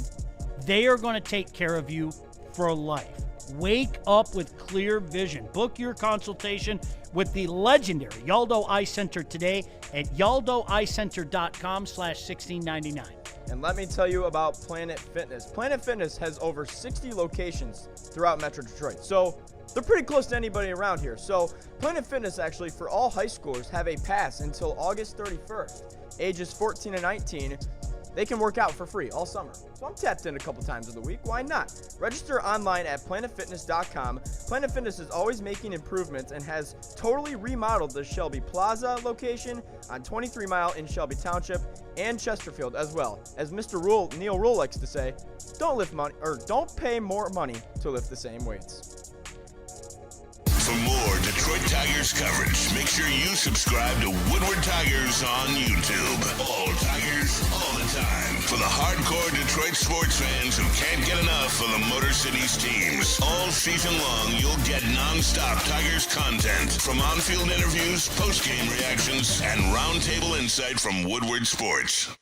They are going to take care of you for life. Wake up with clear vision. Book your consultation with the legendary Yaldo Eye Center today at yaldoeyecenter.com/1699. And let me tell you about Planet Fitness. Planet Fitness has over 60 locations throughout Metro Detroit. So they're pretty close to anybody around here. So Planet Fitness actually, for all high schoolers, have a pass until August 31st. Ages 14 and 19, they can work out for free all summer. So I'm tapped in a couple times of the week. Why not? Register online at planetfitness.com. Planet Fitness is always making improvements and has totally remodeled the Shelby Plaza location on 23 Mile in Shelby Township and Chesterfield, as well. As Mr. Neil Rule likes to say, don't pay more money to lift the same weights. For more Detroit Tigers coverage, make sure you subscribe to Woodward Tigers on YouTube. All Tigers, all the time. For the hardcore Detroit sports fans who can't get enough of the Motor City's teams. All season long, you'll get non-stop Tigers content. From on-field interviews, post-game reactions, and roundtable insight from Woodward Sports.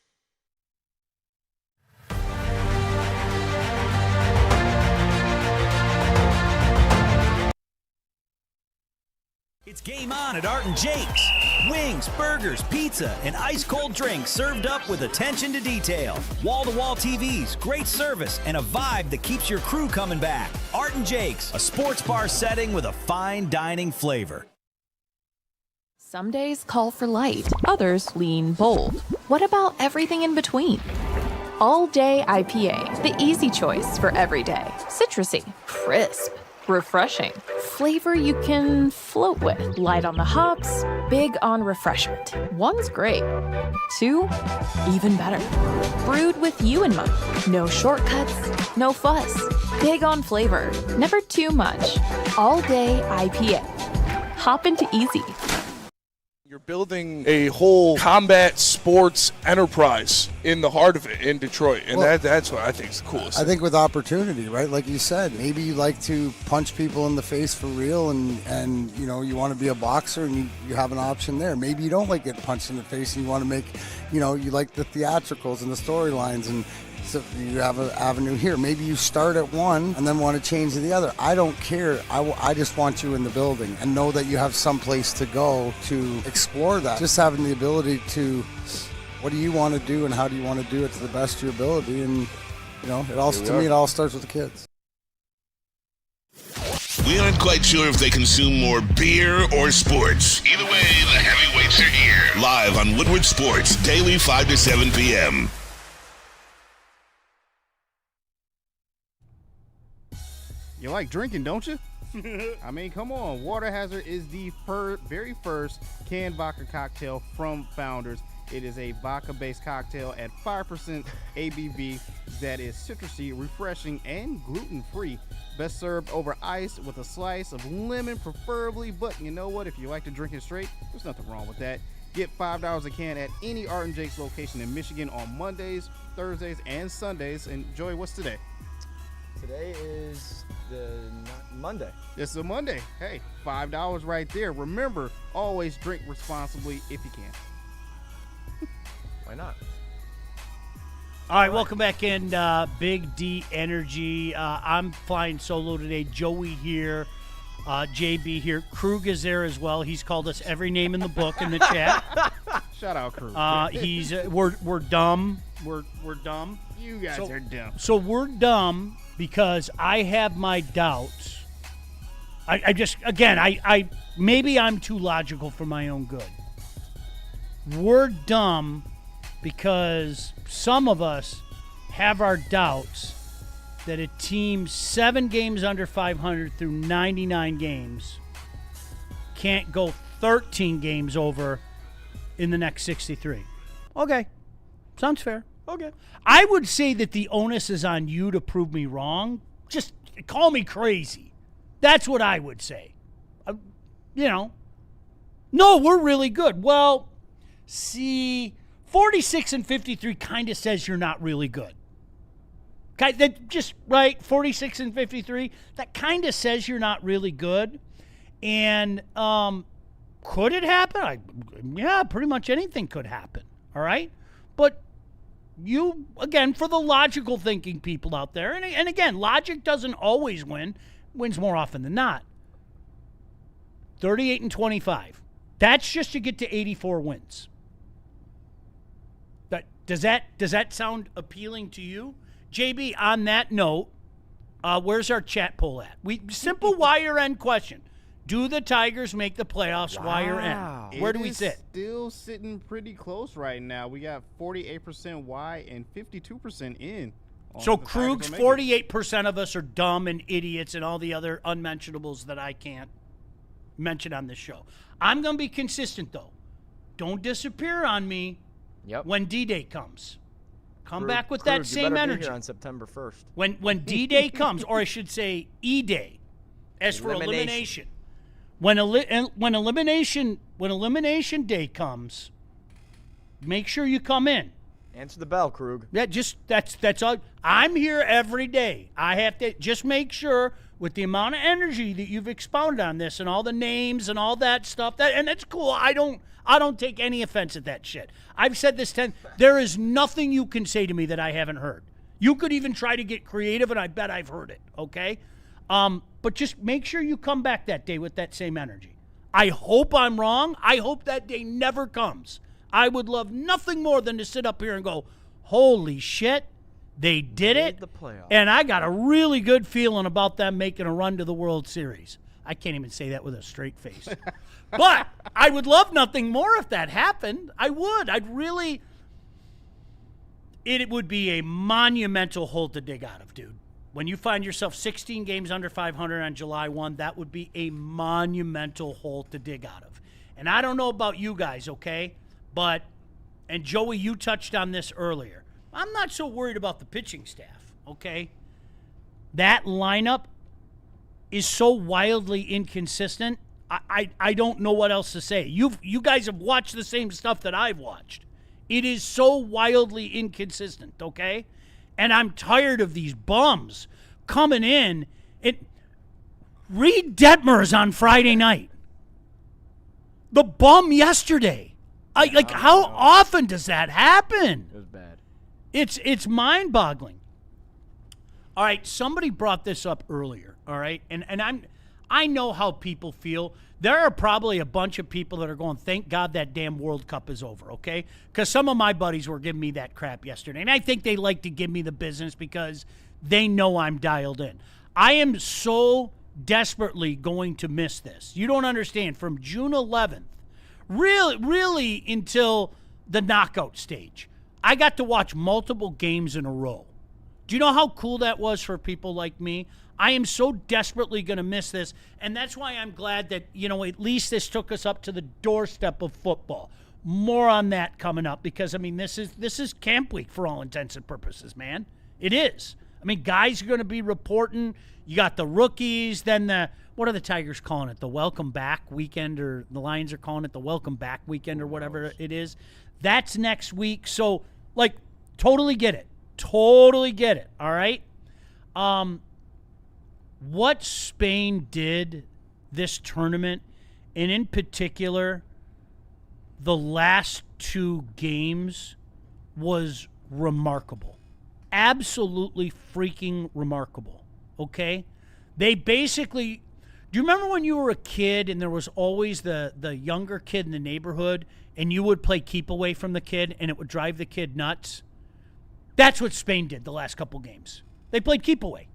It's game on at Art and Jake's. Wings, burgers, pizza, and ice-cold drinks served up with attention to detail. Wall-to-wall TVs, great service, and a vibe that keeps your crew coming back. Art and Jake's, a sports bar setting with a fine dining flavor. Some days call for light, others lean bold. What about everything in between? All Day IPA, the easy choice for every day. Citrusy, crisp, refreshing. Flavor you can float with. Light on the hops, big on refreshment. One's great. Two, even better. Brewed with you in mind. No shortcuts, no fuss. Big on flavor, never too much. All Day IPA. Hop into easy. You're building a whole combat sports enterprise in the heart of it in Detroit, and that's what I think is the coolest. I think with opportunity, right? Like you said, maybe you like to punch people in the face for real, and you know, you want to be a boxer, and you have an option there. Maybe you don't like getting punched in the face, and you want to make, you know, you like the theatricals and the storylines, and so you have an avenue here. Maybe you start at one and then want to change to the other. I don't care. I just want you in the building and know that you have some place to go to explore that. Just having the ability to, what do you want to do and how do you want to do it to the best of your ability? And, you know, it all starts with the kids. We aren't quite sure if they consume more beer or sports. Either way, the heavyweights are here. Live on Woodward Sports, daily 5 to 7 p.m. You like drinking, don't you? I mean, come on. Water Hazard is the very first canned vodka cocktail from Founders. It is a vodka-based cocktail at 5% ABV that is citrusy, refreshing, and gluten-free. Best served over ice with a slice of lemon, preferably. But you know what? If you like to drink it straight, there's nothing wrong with that. Get $5 a can at any Art and Jake's location in Michigan on Mondays, Thursdays, and Sundays. And Joey, what's today? Today is Monday. It's a Monday. Hey, $5 right there. Remember, always drink responsibly if you can. Why not? All right, welcome back in, Big D Energy. I'm flying solo today. Joey here, JB here. Krug is there as well. He's called us every name in the book in the chat. Shout out, Krug. We're dumb. We're dumb. You guys are dumb. So we're dumb because I have my doubts. I maybe I'm too logical for my own good. We're dumb because some of us have our doubts that a team 7 games under 500 through 99 games can't go 13 games over in the next 63. Okay. Sounds fair. Okay. I would say that the onus is on you to prove me wrong. Just call me crazy. That's what I would say. No, we're really good. Well, see, 46 and 53 kind of says you're not really good. That just, right, 46 and 53, that kind of says you're not really good. And could it happen? Yeah, pretty much anything could happen, all right? But you, again, for the logical thinking people out there, and again, logic doesn't always win, wins more often than not. 38 and 25. That's just to get to 84 wins. Does that sound appealing to you? JB, on that note, where's our chat poll at? Simple wire end question. Do the Tigers make the playoffs? Wow. Wire end. Where do we sit? Still sitting pretty close right now. We got 48% Y and 52% in. So Krug's 48% of us are dumb and idiots and all the other unmentionables that I can't mention on this show. I'm going to be consistent, though. Don't disappear on me when D-Day comes. Come back with that same energy. Be here on September 1st. When D-Day comes, or I should say E-Day, as for elimination. When elimination day comes, make sure you come in. Answer the bell, Krug. That's all. I'm here every day. I have to just make sure with the amount of energy that you've expounded on this and all the names and all that stuff, and that's cool. I don't take any offense at that shit. I've said this 10. There is nothing you can say to me that I haven't heard. You could even try to get creative, and I bet I've heard it. Okay, but just make sure you come back that day with that same energy. I hope I'm wrong. I hope that day never comes. I would love nothing more than to sit up here and go, holy shit, they did it. And I got a really good feeling about them making a run to the World Series. I can't even say that with a straight face. But I would love nothing more if that happened. I would. It would be a monumental hole to dig out of, dude. When you find yourself 16 games under 500 on July 1, that would be a monumental hole to dig out of. And I don't know about you guys, okay? But, and Joey, you touched on this earlier. I'm not so worried about the pitching staff, okay? That lineup is so wildly inconsistent. I don't know what else to say. You guys have watched the same stuff that I've watched. It is so wildly inconsistent, okay? And I'm tired of these bums coming in. Reed Detmer's on Friday night. The bum yesterday. How often does that happen? It was bad. It's mind-boggling. All right, somebody brought this up earlier, all right? And I know how people feel. There are probably a bunch of people that are going, thank God that damn World Cup is over, okay? Because some of my buddies were giving me that crap yesterday. And I think they like to give me the business because they know I'm dialed in. I am so desperately going to miss this. You don't understand. From June 11th, really until the knockout stage, I got to watch multiple games in a row. Do you know how cool that was for people like me? I am so desperately going to miss this, and that's why I'm glad that, at least this took us up to the doorstep of football. More on that coming up because, this is camp week for all intents and purposes, man. It is. Guys are going to be reporting. You got the rookies, then what are the Tigers calling it? The welcome back weekend, or the Lions are calling it the welcome back weekend or whatever it is. That's next week. So, totally get it. Totally get it, all right? What Spain did this tournament, and in particular, the last two games, was remarkable. Absolutely freaking remarkable, okay? They basically, do you remember when you were a kid and there was always the younger kid in the neighborhood and you would play keep away from the kid and it would drive the kid nuts? That's what Spain did the last couple games. They played keep away.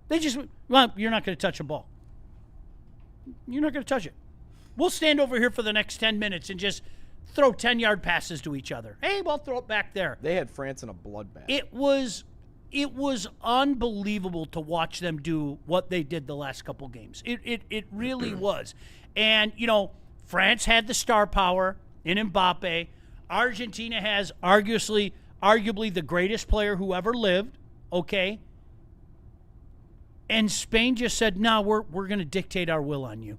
They just, well, you're not going to touch a ball. You're not going to touch it. We'll stand over here for the next 10 minutes and just throw 10-yard passes to each other. Hey, we'll throw it back there. They had France in a bloodbath. It was unbelievable to watch them do what they did the last couple games. It really was. And, France had the star power in Mbappe. Argentina has arguably the greatest player who ever lived, okay? And Spain just said, no, we're going to dictate our will on you.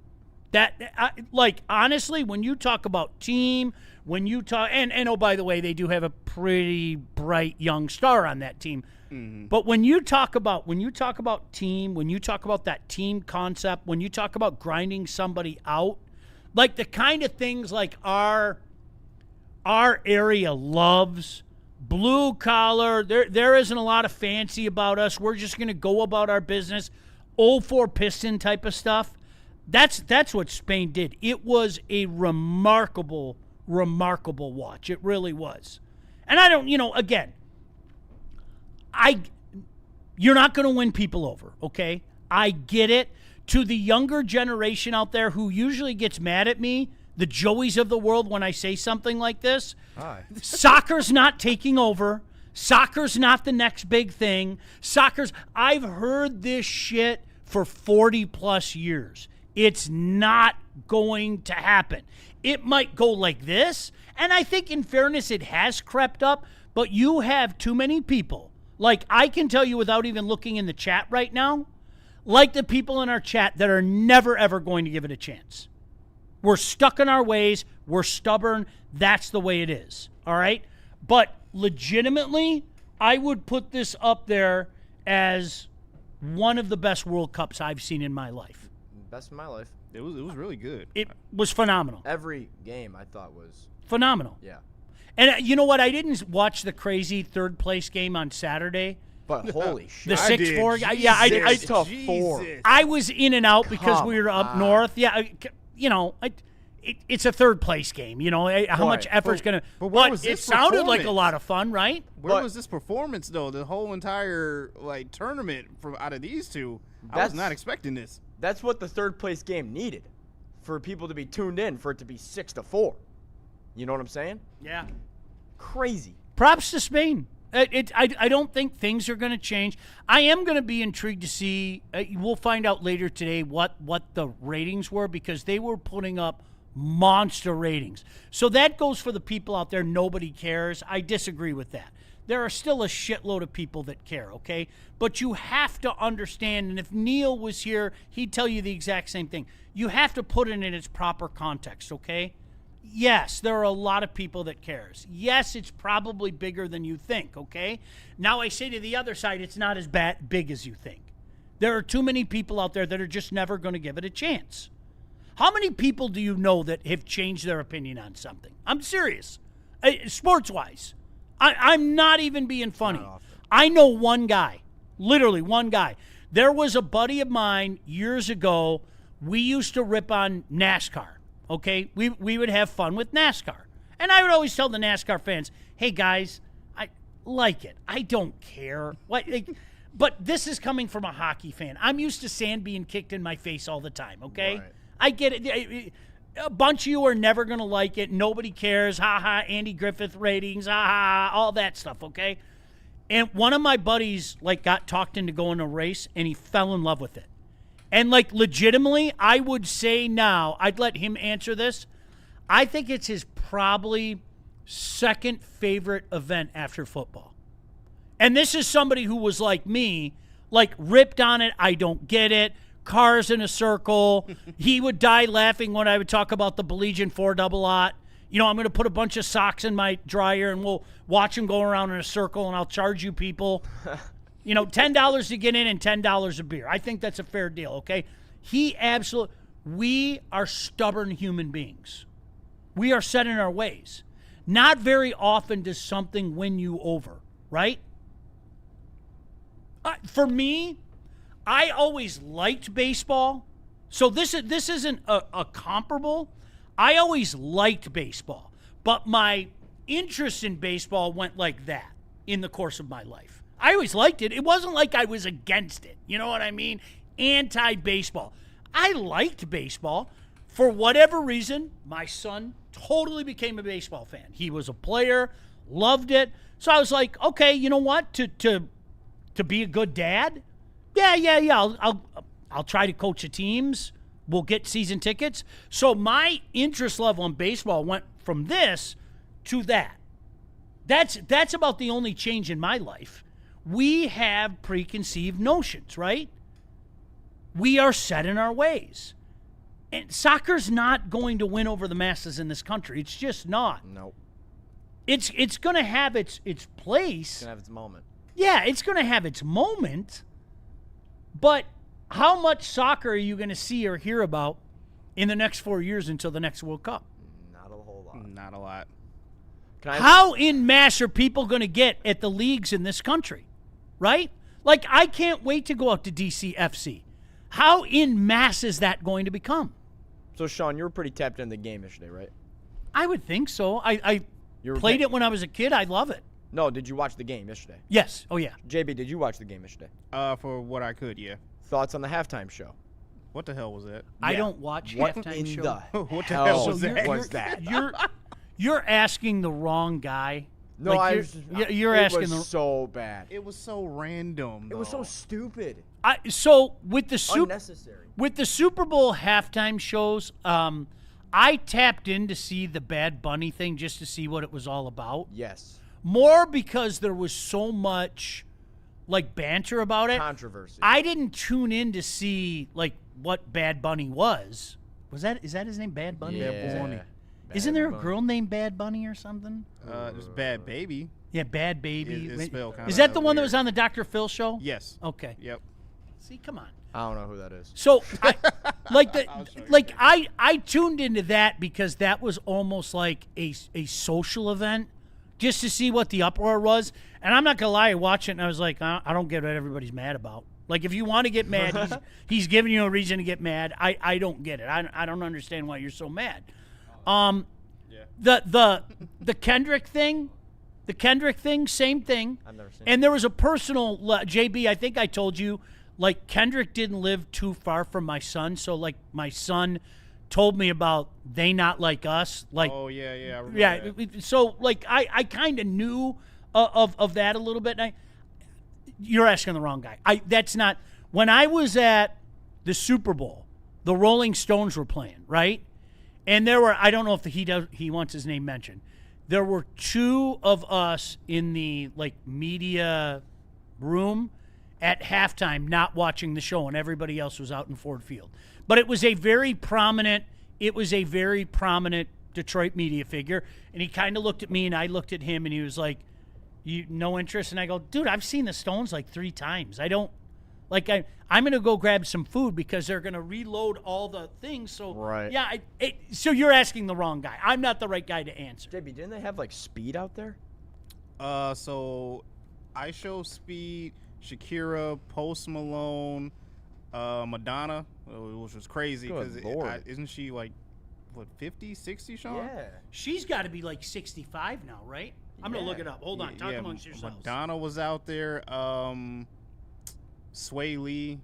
Honestly, when you talk about team, when you talk, and oh, by the way, they do have a pretty bright young star on that team. Mm-hmm. But when you talk about team, when you talk about that team concept, when you talk about grinding somebody out, like the kind of things like our area loves, blue collar, there isn't a lot of fancy about us. We're just going to go about our business. 0-4 Piston type of stuff. That's what Spain did. It was a remarkable watch. It really was. And I don't, again, you're not going to win people over, okay? I get it. To the younger generation out there who usually gets mad at me, the Joeys of the world, when I say something like this, Hi. Soccer's not taking over. Soccer's not the next big thing. I've heard this shit for 40-plus years. It's not going to happen. It might go like this, and I think in fairness it has crept up, but you have too many people. Like, I can tell you without even looking in the chat right now, like the people in our chat that are never, ever going to give it a chance. We're stuck in our ways. We're stubborn. That's the way it is, all right? But legitimately, I would put this up there as one of the best World Cups I've seen in my life. Best in my life. It was really good. It was phenomenal. Every game I thought was phenomenal. Yeah. And you know what? I didn't watch the crazy third-place game on Saturday. But holy shit. The 6-4. Yeah, I took 4. I was in and out because we were up north. Yeah, it's a third-place game. How much effort's going to – But it sounded like a lot of fun, right? Where was this performance, though? The whole entire tournament out of these two, I was not expecting this. That's what the third-place game needed, for people to be tuned in, for it to be 6-4. You know what I'm saying? Yeah. Crazy. Props to Spain. I don't think things are going to change. I am going to be intrigued to see. We'll find out later today what the ratings were, because they were putting up monster ratings. So that goes for the people out there. Nobody cares. I disagree with that. there are still a shitload of people that care, okay? But you have to understand, and if Neil was here, he'd tell you the exact same thing. You have to put it in its proper context, okay? Yes, there are a lot of people that cares. Yes, it's probably bigger than you think, okay? Now I say to the other side, it's not as big as you think. There are too many people out there that are just never going to give it a chance. How many people do you know that have changed their opinion on something? I'm serious. Sports-wise. I'm not even being funny. I know one guy, literally one guy. There was a buddy of mine years ago. We used to rip on NASCAR, okay? We would have fun with NASCAR. And I would always tell the NASCAR fans, hey, guys, I like it. I don't care. But this is coming from a hockey fan. I'm used to sand being kicked in my face all the time, okay? Right. I get it. A bunch of you are never going to like it. Nobody cares. Ha-ha, Andy Griffith ratings. Ha-ha, all that stuff, okay? And one of my buddies, got talked into going to a race, and he fell in love with it. And, legitimately, I would say now, I'd let him answer this. I think it's his probably second favorite event after football. And this is somebody who was like me, ripped on it. I don't get it. Cars in a circle. He would die laughing when I would talk about the Belizean 4-double-aught. I'm going to put a bunch of socks in my dryer and we'll watch him go around in a circle and I'll charge you people, $10 to get in and $10 a beer. I think that's a fair deal, okay? We are stubborn human beings. We are set in our ways. Not very often does something win you over, right? For me, I always liked baseball, so this isn't a comparable. I always liked baseball, but my interest in baseball went like that in the course of my life. I always liked it. It wasn't like I was against it. You know what I mean? Anti-baseball. I liked baseball. For whatever reason, my son totally became a baseball fan. He was a player, loved it. So I was like, okay, you know what? To be a good dad, yeah. I'll try to coach the teams. We'll get season tickets. So my interest level in baseball went from this to that. That's about the only change in my life. We have preconceived notions, right? We are set in our ways. And soccer's not going to win over the masses in this country. It's just not. Nope. It's going to have its place. It's going to have its moment. Yeah, it's going to have its moment. But how much soccer are you going to see or hear about in the next 4 years until the next World Cup? Not a whole lot. Not a lot. How en masse are people going to get at the leagues in this country, right? I can't wait to go out to DCFC. How en masse is that going to become? So, Sean, you were pretty tapped in the game yesterday, right? I would think so. I played it when I was a kid. I love it. No, did you watch the game yesterday? Yes. Oh, yeah. JB, did you watch the game yesterday? For what I could, yeah. Thoughts on the halftime show? What the hell was that? I don't watch halftime show. What the hell was that? You're asking the wrong guy. No, you're asking the. It was so bad. It was so random. It was so stupid. So with the unnecessary. With the Super Bowl halftime shows, I tapped in to see the Bad Bunny thing just to see what it was all about. Yes. More because there was so much banter about it. Controversy. I didn't tune in to see what Bad Bunny was. Is that his name, Bad Bunny? Yeah. Bad Bunny. Isn't there a girl named Bad Bunny or something? There's Bad Baby. Yeah, Bad Baby. It's spelled kinda is that the one that weird. was on the Dr. Phil show? Yes. Okay. Yep. See, come on. I don't know who that is. So, I tuned into that because that was almost like a social event, just to see what the uproar was. And I'm not gonna lie, I watched it and I was like, I don't get what everybody's mad about. If you want to get mad, he's giving you a reason to get mad. I don't get it. I don't understand why you're so mad. The Kendrick thing, same thing. I've never seen And there was a personal JB. I think I told you, Kendrick didn't live too far from my son, so my son told me about They Not Like Us. Oh yeah, I remember that. So I kind of knew of that a little bit. And you're asking the wrong guy. That's not when I was at the Super Bowl. The Rolling Stones were playing, right? And there were, I don't know if he wants his name mentioned. There were two of us in the media room at halftime not watching the show, and everybody else was out in Ford Field. But it was a very prominent Detroit media figure, and he kind of looked at me and I looked at him, and he was like, "You no interest?" And I go, "Dude, I've seen the Stones 3 times. I don't I'm going to go grab some food because they're going to reload all the things." So, right. Yeah, so you're asking the wrong guy. I'm not the right guy to answer. JB, didn't they have speed out there? So I show Speed, Shakira, Post Malone, Madonna, which was crazy because isn't she 50, 60, Sean? Yeah. She's got to be 65 now, right? I'm going to look it up. Hold on. Talk amongst yourselves. Madonna was out there. Sway Lee.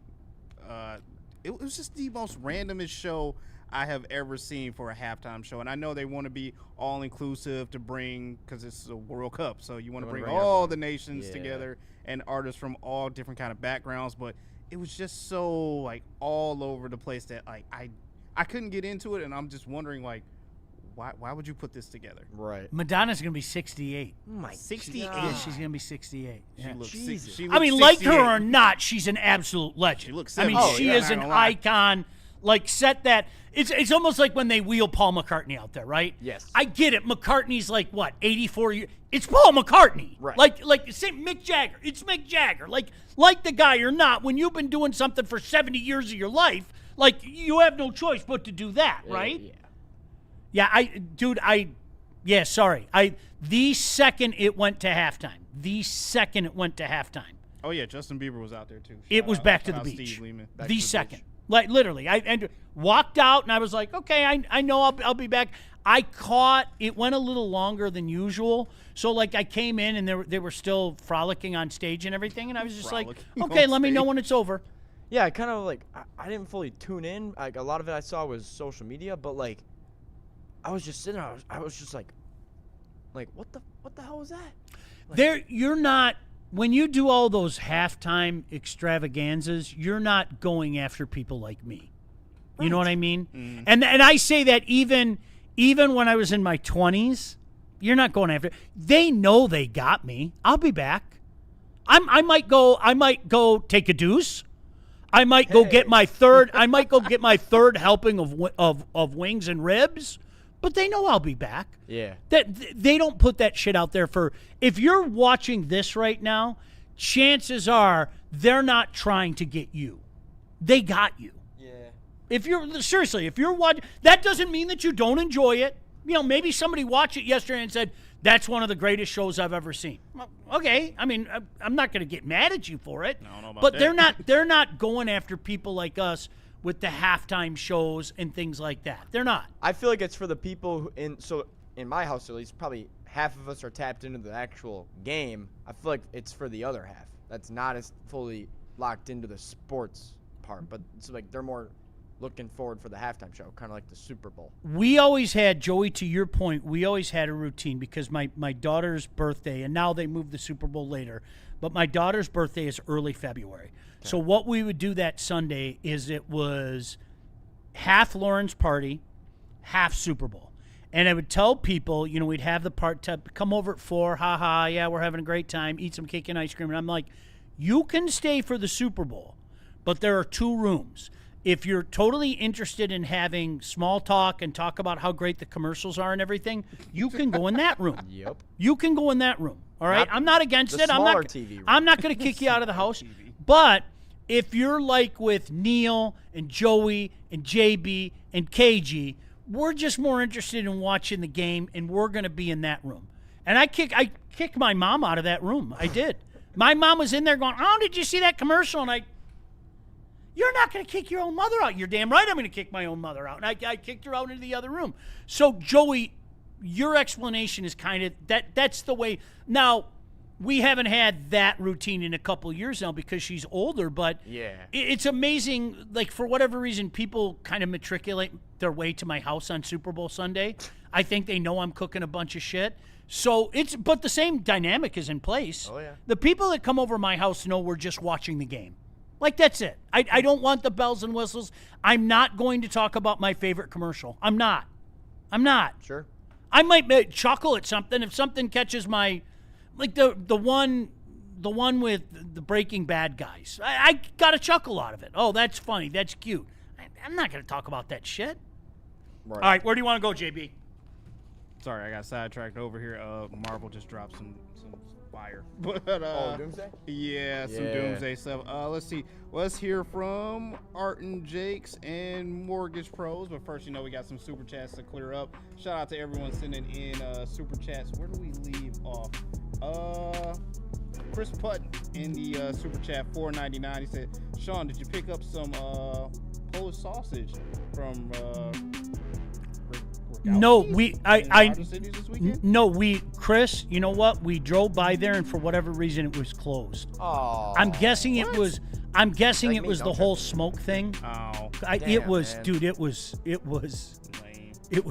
It was just the most randomest show I have ever seen for a halftime show. And I know they want to be all-inclusive to bring, because it's a World Cup, so you want to bring all the nations together and artists from all different kind of backgrounds. But it was just so, all over the place that, I couldn't get into it, and I'm just wondering, why would you put this together? Right. Madonna's going to be 68. Oh my 68? Yeah, she's going to be 68. She looks Jesus. she I mean, looks like 68. her or not, she's an absolute legend. She looks I mean, 70. she is an icon. Set that. It's almost like when they wheel Paul McCartney out there, right? Yes. I get it. McCartney's 84 years. It's Paul McCartney. Right. Say Mick Jagger. It's Mick Jagger. Like the guy or not, when you've been doing something for 70 years of your life, you have no choice but to do that, right? Yeah. Yeah, sorry. The second it went to halftime. Oh, yeah, Justin Bieber was out there, too. It was back to the Steve beach. Lehman. The second. Literally. I walked out, and I was like, okay, I know I'll be back. It went a little longer than usual. So, I came in, and they were still frolicking on stage and everything, and I was just okay, let me know when it's over. Yeah, I kind of I didn't fully tune in. A lot of it I saw was social media, but I was just sitting there. I was just what the hell was that? You're not, when you do all those halftime extravaganzas, you're not going after people like me. You know what I mean? Mm. And I say that even when I was in my 20s, you're not going after. They know they got me. I'll be back. I might go take a deuce. I might go get my third. I might go get my third helping of wings and ribs. But they know I'll be back. Yeah. They don't put that shit out there for. If you're watching this right now, chances are they're not trying to get you. They got you. Yeah. If you're watching, that doesn't mean that you don't enjoy it. Maybe somebody watched it yesterday and said, "That's one of the greatest shows I've ever seen." Well, okay, I mean, I'm not going to get mad at you for it. I don't know about but that. they're not going after people like us with the halftime shows and things like that. They're not. I feel like it's for the people in my house at least, probably half of us are tapped into the actual game. I feel like it's for the other half that's not as fully locked into the sports part, but it's they're more looking forward for the halftime show, kind of like the Super Bowl. We always had, Joey, to your point, we always had a routine because my daughter's birthday, and now they moved the Super Bowl later, but my daughter's birthday is early February. Okay. So what we would do that Sunday is it was half Lauren's party, half Super Bowl. And I would tell people, we'd have the part to come over at 4, yeah, we're having a great time, eat some cake and ice cream. And I'm like, you can stay for the Super Bowl, but there are 2 rooms. If you're totally interested in having small talk and talk about how great the commercials are and everything, you can go in that room. Yep. You can go in that room. All right? I'm not against it. TV room. I'm not going to kick you out of the house. But if you're with Neil and Joey and JB and KG, we're just more interested in watching the game, and we're going to be in that room. And I kicked my mom out of that room. I did. My mom was in there going, "Oh, did you see that commercial?" And you're not going to kick your own mother out. You're damn right I'm going to kick my own mother out. And I kicked her out into the other room. So, Joey, your explanation is kind of that's the way. Now, we haven't had that routine in a couple of years now because she's older, but yeah, it's amazing. For whatever reason, people kind of matriculate their way to my house on Super Bowl Sunday. I think they know I'm cooking a bunch of shit. So but the same dynamic is in place. Oh, yeah. The people that come over my house know we're just watching the game. That's it. I don't want the bells and whistles. I'm not going to talk about my favorite commercial. I'm not. Sure. I might chuckle at something if something catches my, like the one with the Breaking Bad guys. I got a chuckle out of it. Oh, that's funny. That's cute. I'm not going to talk about that shit. Right. All right, where do you want to go, JB? Sorry, I got sidetracked over here. Marvel just dropped some fire. But Doomsday? Yeah, some Doomsday stuff. Let's see. Let's hear from Arton Jakes and Mortgage Pros. But first, we got some super chats to clear up. Shout out to everyone sending in super chats. Where do we leave off? Chris Putton in the super chat, $4.99. He said, Sean, did you pick up some Polish sausage from No, Chris, you know what? We drove by there and for whatever reason it was closed. Oh. I'm guessing it was the whole smoke thing. Oh. It was, man. dude, it was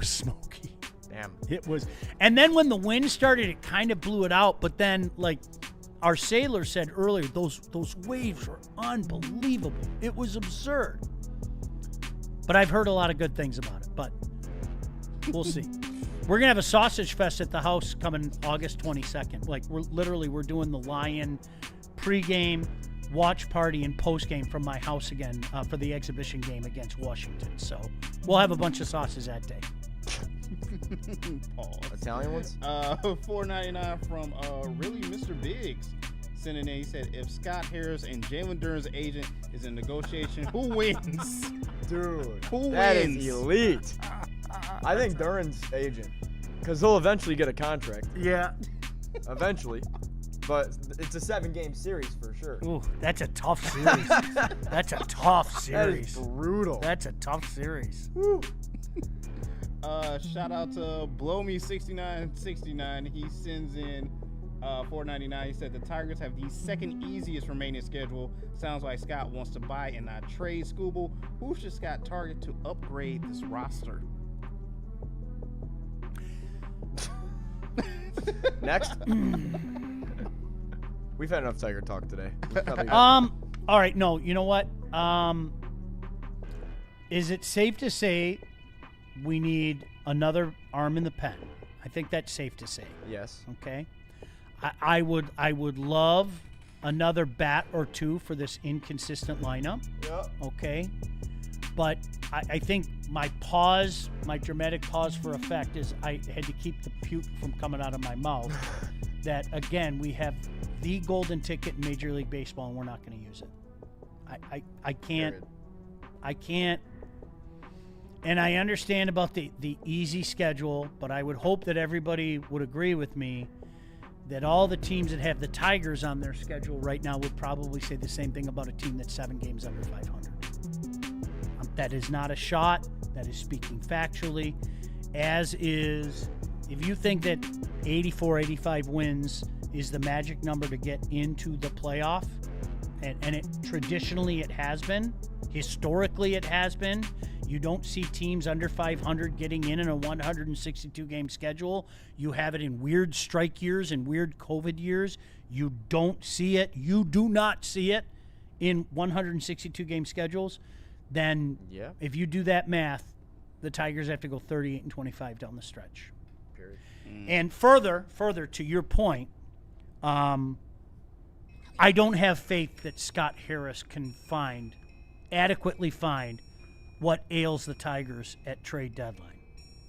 smoky. Damn. It was. And then when the wind started, it kind of blew it out, but then like our sailor said earlier, those waves were unbelievable. It was absurd. But I've heard a lot of good things about it, but we'll see. We're going to have a sausage fest at the house coming August 22nd. Like, we're doing the Lion pregame, watch party, and postgame from my house again for the exhibition game against Washington. So we'll have a bunch of sauces that day. Italian ones? $4.99 from really Mr. Biggs. Sending in, he said, if Scott Harris and Jalen Duren's agent is in negotiation, who wins? Dude, who that wins? is elite. I think Duren's agent, because he'll eventually get a contract. Yeah. Eventually. But it's a 7-game series for sure. Ooh, that's a tough series. That's a tough series. That is brutal. That's a tough series. Woo. Shout out to Blowme6969. He sends in $4.99. He said the Tigers have the second easiest remaining schedule. Sounds like Scott wants to buy and not trade Scooble. Who should Scott target to upgrade this roster? Next. We've had enough Tiger talk today. All right, no, you know what? Is it safe to say we need another arm in the pen? I think that's safe to say. Yes. Okay. I would love another bat or two for this inconsistent lineup. Yep. Okay. But I think my dramatic pause for effect is I had to keep the puke from coming out of my mouth. That, again, we have the golden ticket in Major League Baseball and we're not going to use it. I can't. Period. I can't. And I understand about the easy schedule, but I would hope that everybody would agree with me that all the teams that have the Tigers on their schedule right now would probably say the same thing about a team that's 7 games under 500. That is not a shot. That is speaking factually. As is, if you think that 84, 85 wins is the magic number to get into the playoff, and it traditionally it has been, historically it has been, you don't see teams under 500 getting in a 162-game schedule. You have it in weird strike years and weird COVID years. You don't see it. You do not see it in 162-game schedules. Then if you do that math, the Tigers have to go 38-25 down the stretch. Period. And further to your point, I don't have faith that Scott Harris can adequately find what ails the Tigers at trade deadline.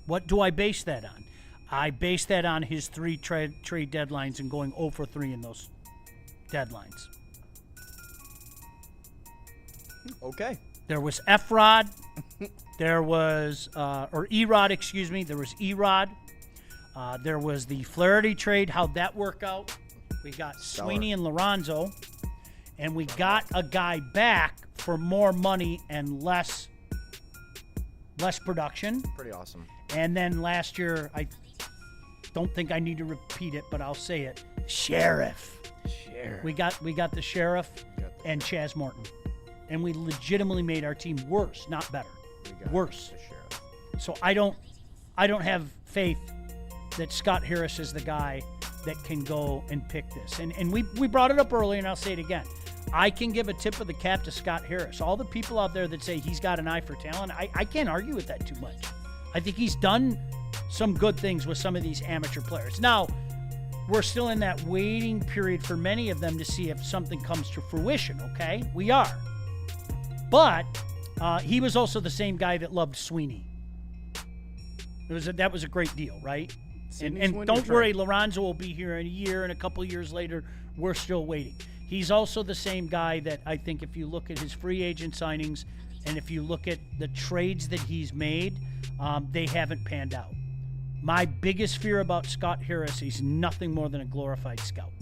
What do I base that on? I base that on his 3 trade deadlines and going 0 for 3 in those deadlines. Okay. There was F-Rod. There was, or E-Rod, excuse me. There was E-Rod. There was the Flaherty trade. How'd that work out? We got Sweeney and Lorenzo. And we got a guy back for more money and less production. Pretty awesome. And then last year, I don't think I need to repeat it, but I'll say it. Sheriff. We got the Sheriff and Chaz Morton. And we legitimately made our team worse, not better. Worse. So I don't have faith that Scott Harris is the guy that can go and pick this. And we brought it up earlier, and I'll say it again. I can give a tip of the cap to Scott Harris. All the people out there that say he's got an eye for talent, I can't argue with that too much. I think he's done some good things with some of these amateur players. Now, we're still in that waiting period for many of them to see if something comes to fruition, okay? We are. But he was also the same guy that loved Sweeney. That was a great deal, right? And don't worry, Lorenzo will be here in a year, and a couple of years later, we're still waiting. He's also the same guy that I think if you look at his free agent signings and if you look at the trades that he's made, they haven't panned out. My biggest fear about Scott Harris, he's nothing more than a glorified scout.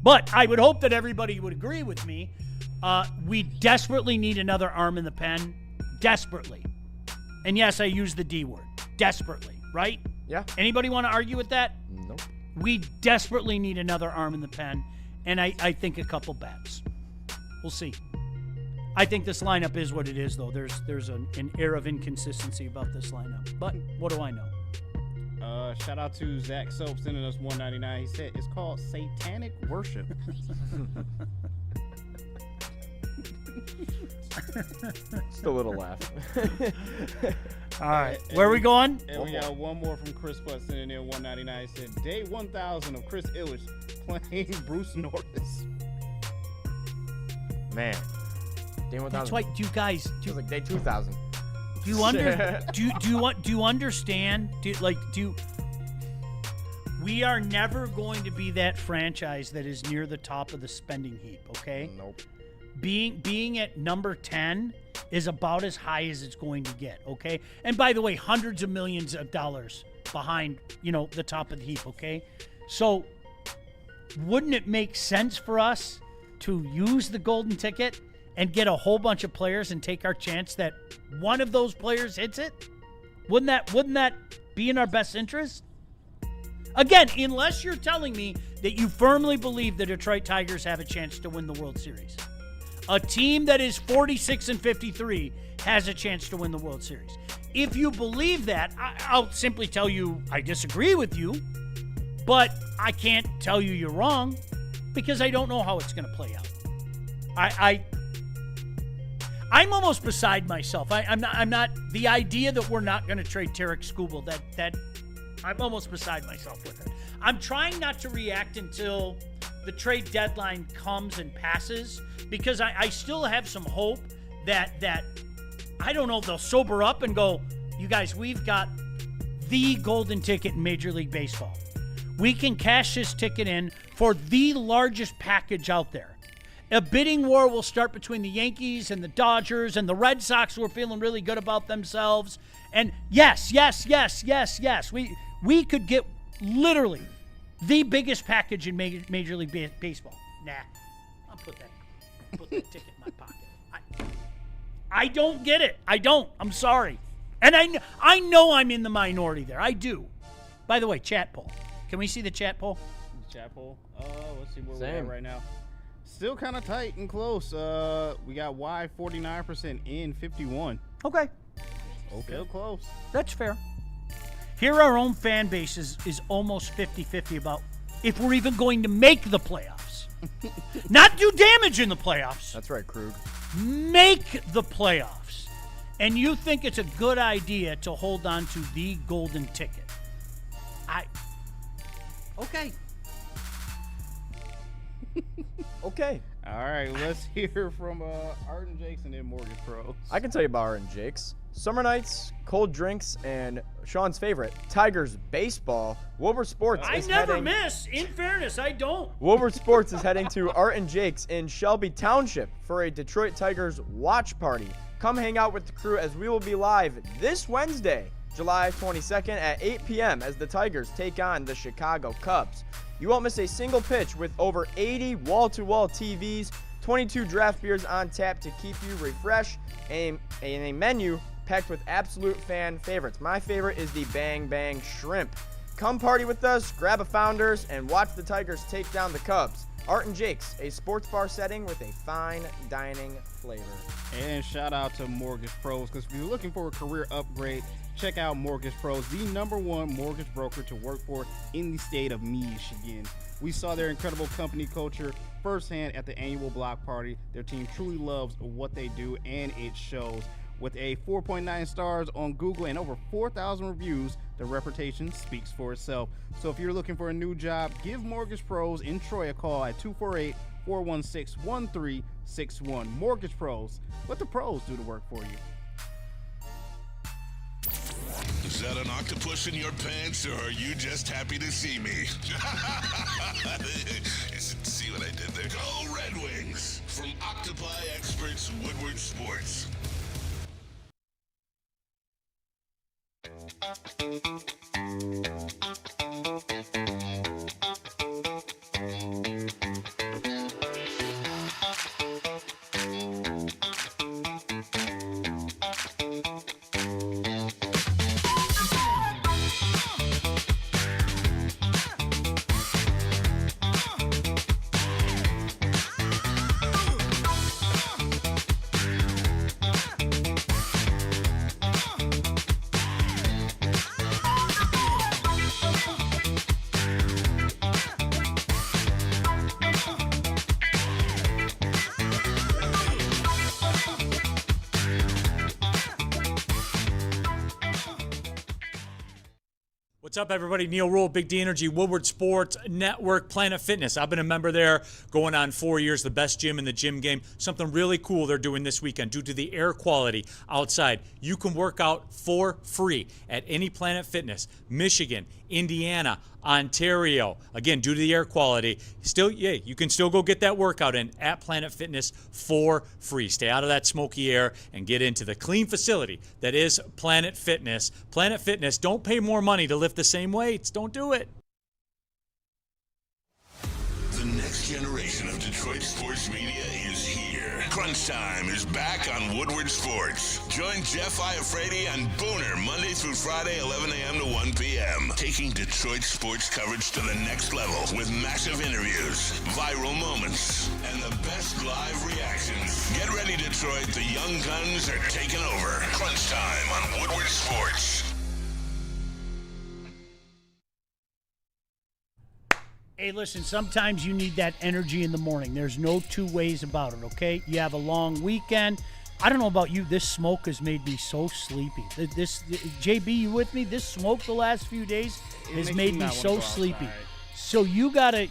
But I would hope that everybody would agree with me. We desperately need another arm in the pen. Desperately. And yes, I use the D word. Desperately, right? Yeah. Anybody want to argue with that? Nope. We desperately need another arm in the pen, and I think a couple bats. We'll see. I think this lineup is what it is, though. There's an air of inconsistency about this lineup. But what do I know? Shout out to Zach Soap sending us $1.99. He said it's called satanic worship. Just a little laugh. All right, where are we going? And we got one more from Chris Butt sending in $1.99. He said day 1,000 of Chris Illich playing Bruce Norris. Man, day 1,000. That's why. Do you guys? Feels like day 2,000. Do you understand? We are never going to be that franchise that is near the top of the spending heap. Okay. Nope. Being at number 10 is about as high as it's going to get, okay? And by the way, hundreds of millions of dollars behind, the top of the heap, okay? So wouldn't it make sense for us to use the golden ticket and get a whole bunch of players and take our chance that one of those players hits it? Wouldn't that be in our best interest? Again, unless you're telling me that you firmly believe the Detroit Tigers have a chance to win the World Series. A team that is 46-53 has a chance to win the World Series. If you believe that, I'll simply tell you I disagree with you, but I can't tell you you're wrong because I don't know how it's going to play out. I'm almost beside myself. I'm not. The idea that we're not going to trade Tarek Skubal, that I'm almost beside myself with it. I'm trying not to react until the trade deadline comes and passes because I still have some hope that I don't know, they'll sober up and go, you guys, we've got the golden ticket in Major League Baseball. We can cash this ticket in for the largest package out there. A bidding war will start between the Yankees and the Dodgers and the Red Sox, who are feeling really good about themselves. And yes. We could get literally the biggest package in Major League Baseball. Nah, I'll put that ticket in my pocket. I don't get it. I don't. I'm sorry. And I know I'm in the minority there. I do. By the way, chat poll. Can we see the chat poll? Chat poll. Let's see where we're at right now. Still kind of tight and close. We got Y 49%, in 51. Okay. Still close. That's fair. Here our own fan base is almost 50-50 about if we're even going to make the playoffs. Not do damage in the playoffs. That's right, Krug. Make the playoffs. And you think it's a good idea to hold on to the golden ticket. Okay. Okay. All right, let's hear from Art and Jakes and then Mortgage Pros. I can tell you about Art and Jakes. Summer nights, cold drinks, and Sean's favorite, Tigers baseball. Woodward Sports I never miss. In fairness, I don't. Woodward Sports is heading to Art and Jakes in Shelby Township for a Detroit Tigers watch party. Come hang out with the crew as we will be live this Wednesday, July 22nd at 8 p.m. as the Tigers take on the Chicago Cubs. You won't miss a single pitch with over 80 wall-to-wall TVs, 22 draft beers on tap to keep you refreshed, and a menu packed with absolute fan favorites. My favorite is the Bang Bang Shrimp. Come party with us, grab a Founders, and watch the Tigers take down the Cubs. Art and Jakes, a sports bar setting with a fine dining flavor. And shout out to Mortgage Pros, because if you're looking for a career upgrade, check out Mortgage Pros, the #1 mortgage broker to work for in the state of Michigan. We saw their incredible company culture firsthand at the annual block party. Their team truly loves what they do, and it shows. With a 4.9 stars on Google and over 4,000 reviews, the reputation speaks for itself. So if you're looking for a new job, give Mortgage Pros in Troy a call at 248-416-1361. Mortgage Pros, let the pros do the work for you. Is that an octopus in your pants, or are you just happy to see me? See what I did there? Go Red Wings! From Octopi experts, Woodward Sports. What's up, everybody? Neil Rule, Big D Energy, Woodward Sports Network, Planet Fitness. I've been a member there going on 4 years, the best gym in the gym game. Something really cool they're doing this weekend due to the air quality outside. You can work out for free at any Planet Fitness, Michigan, Indiana, Ontario. Again, due to the air quality, you can still go get that workout in at Planet Fitness for free. Stay out of that smoky air and get into the clean facility that is Planet Fitness. Planet Fitness, don't pay more money to lift the same weights. Don't do it. The next generation of Detroit sports media is here. Crunch Time is back on Woodward Sports. Join Jeff Iafrate and Booner Monday through Friday, 11 a.m. to 1 p.m. Taking Detroit sports coverage to the next level with massive interviews, viral moments, and the best live reactions. Get ready, Detroit. The young guns are taking over. Crunch Time on Woodward Sports. Hey, listen, sometimes you need that energy in the morning. There's no two ways about it, okay? You have a long weekend. I don't know about you. This smoke has made me so sleepy. JB, you with me? This smoke the last few days has made me so sleepy. So you gotta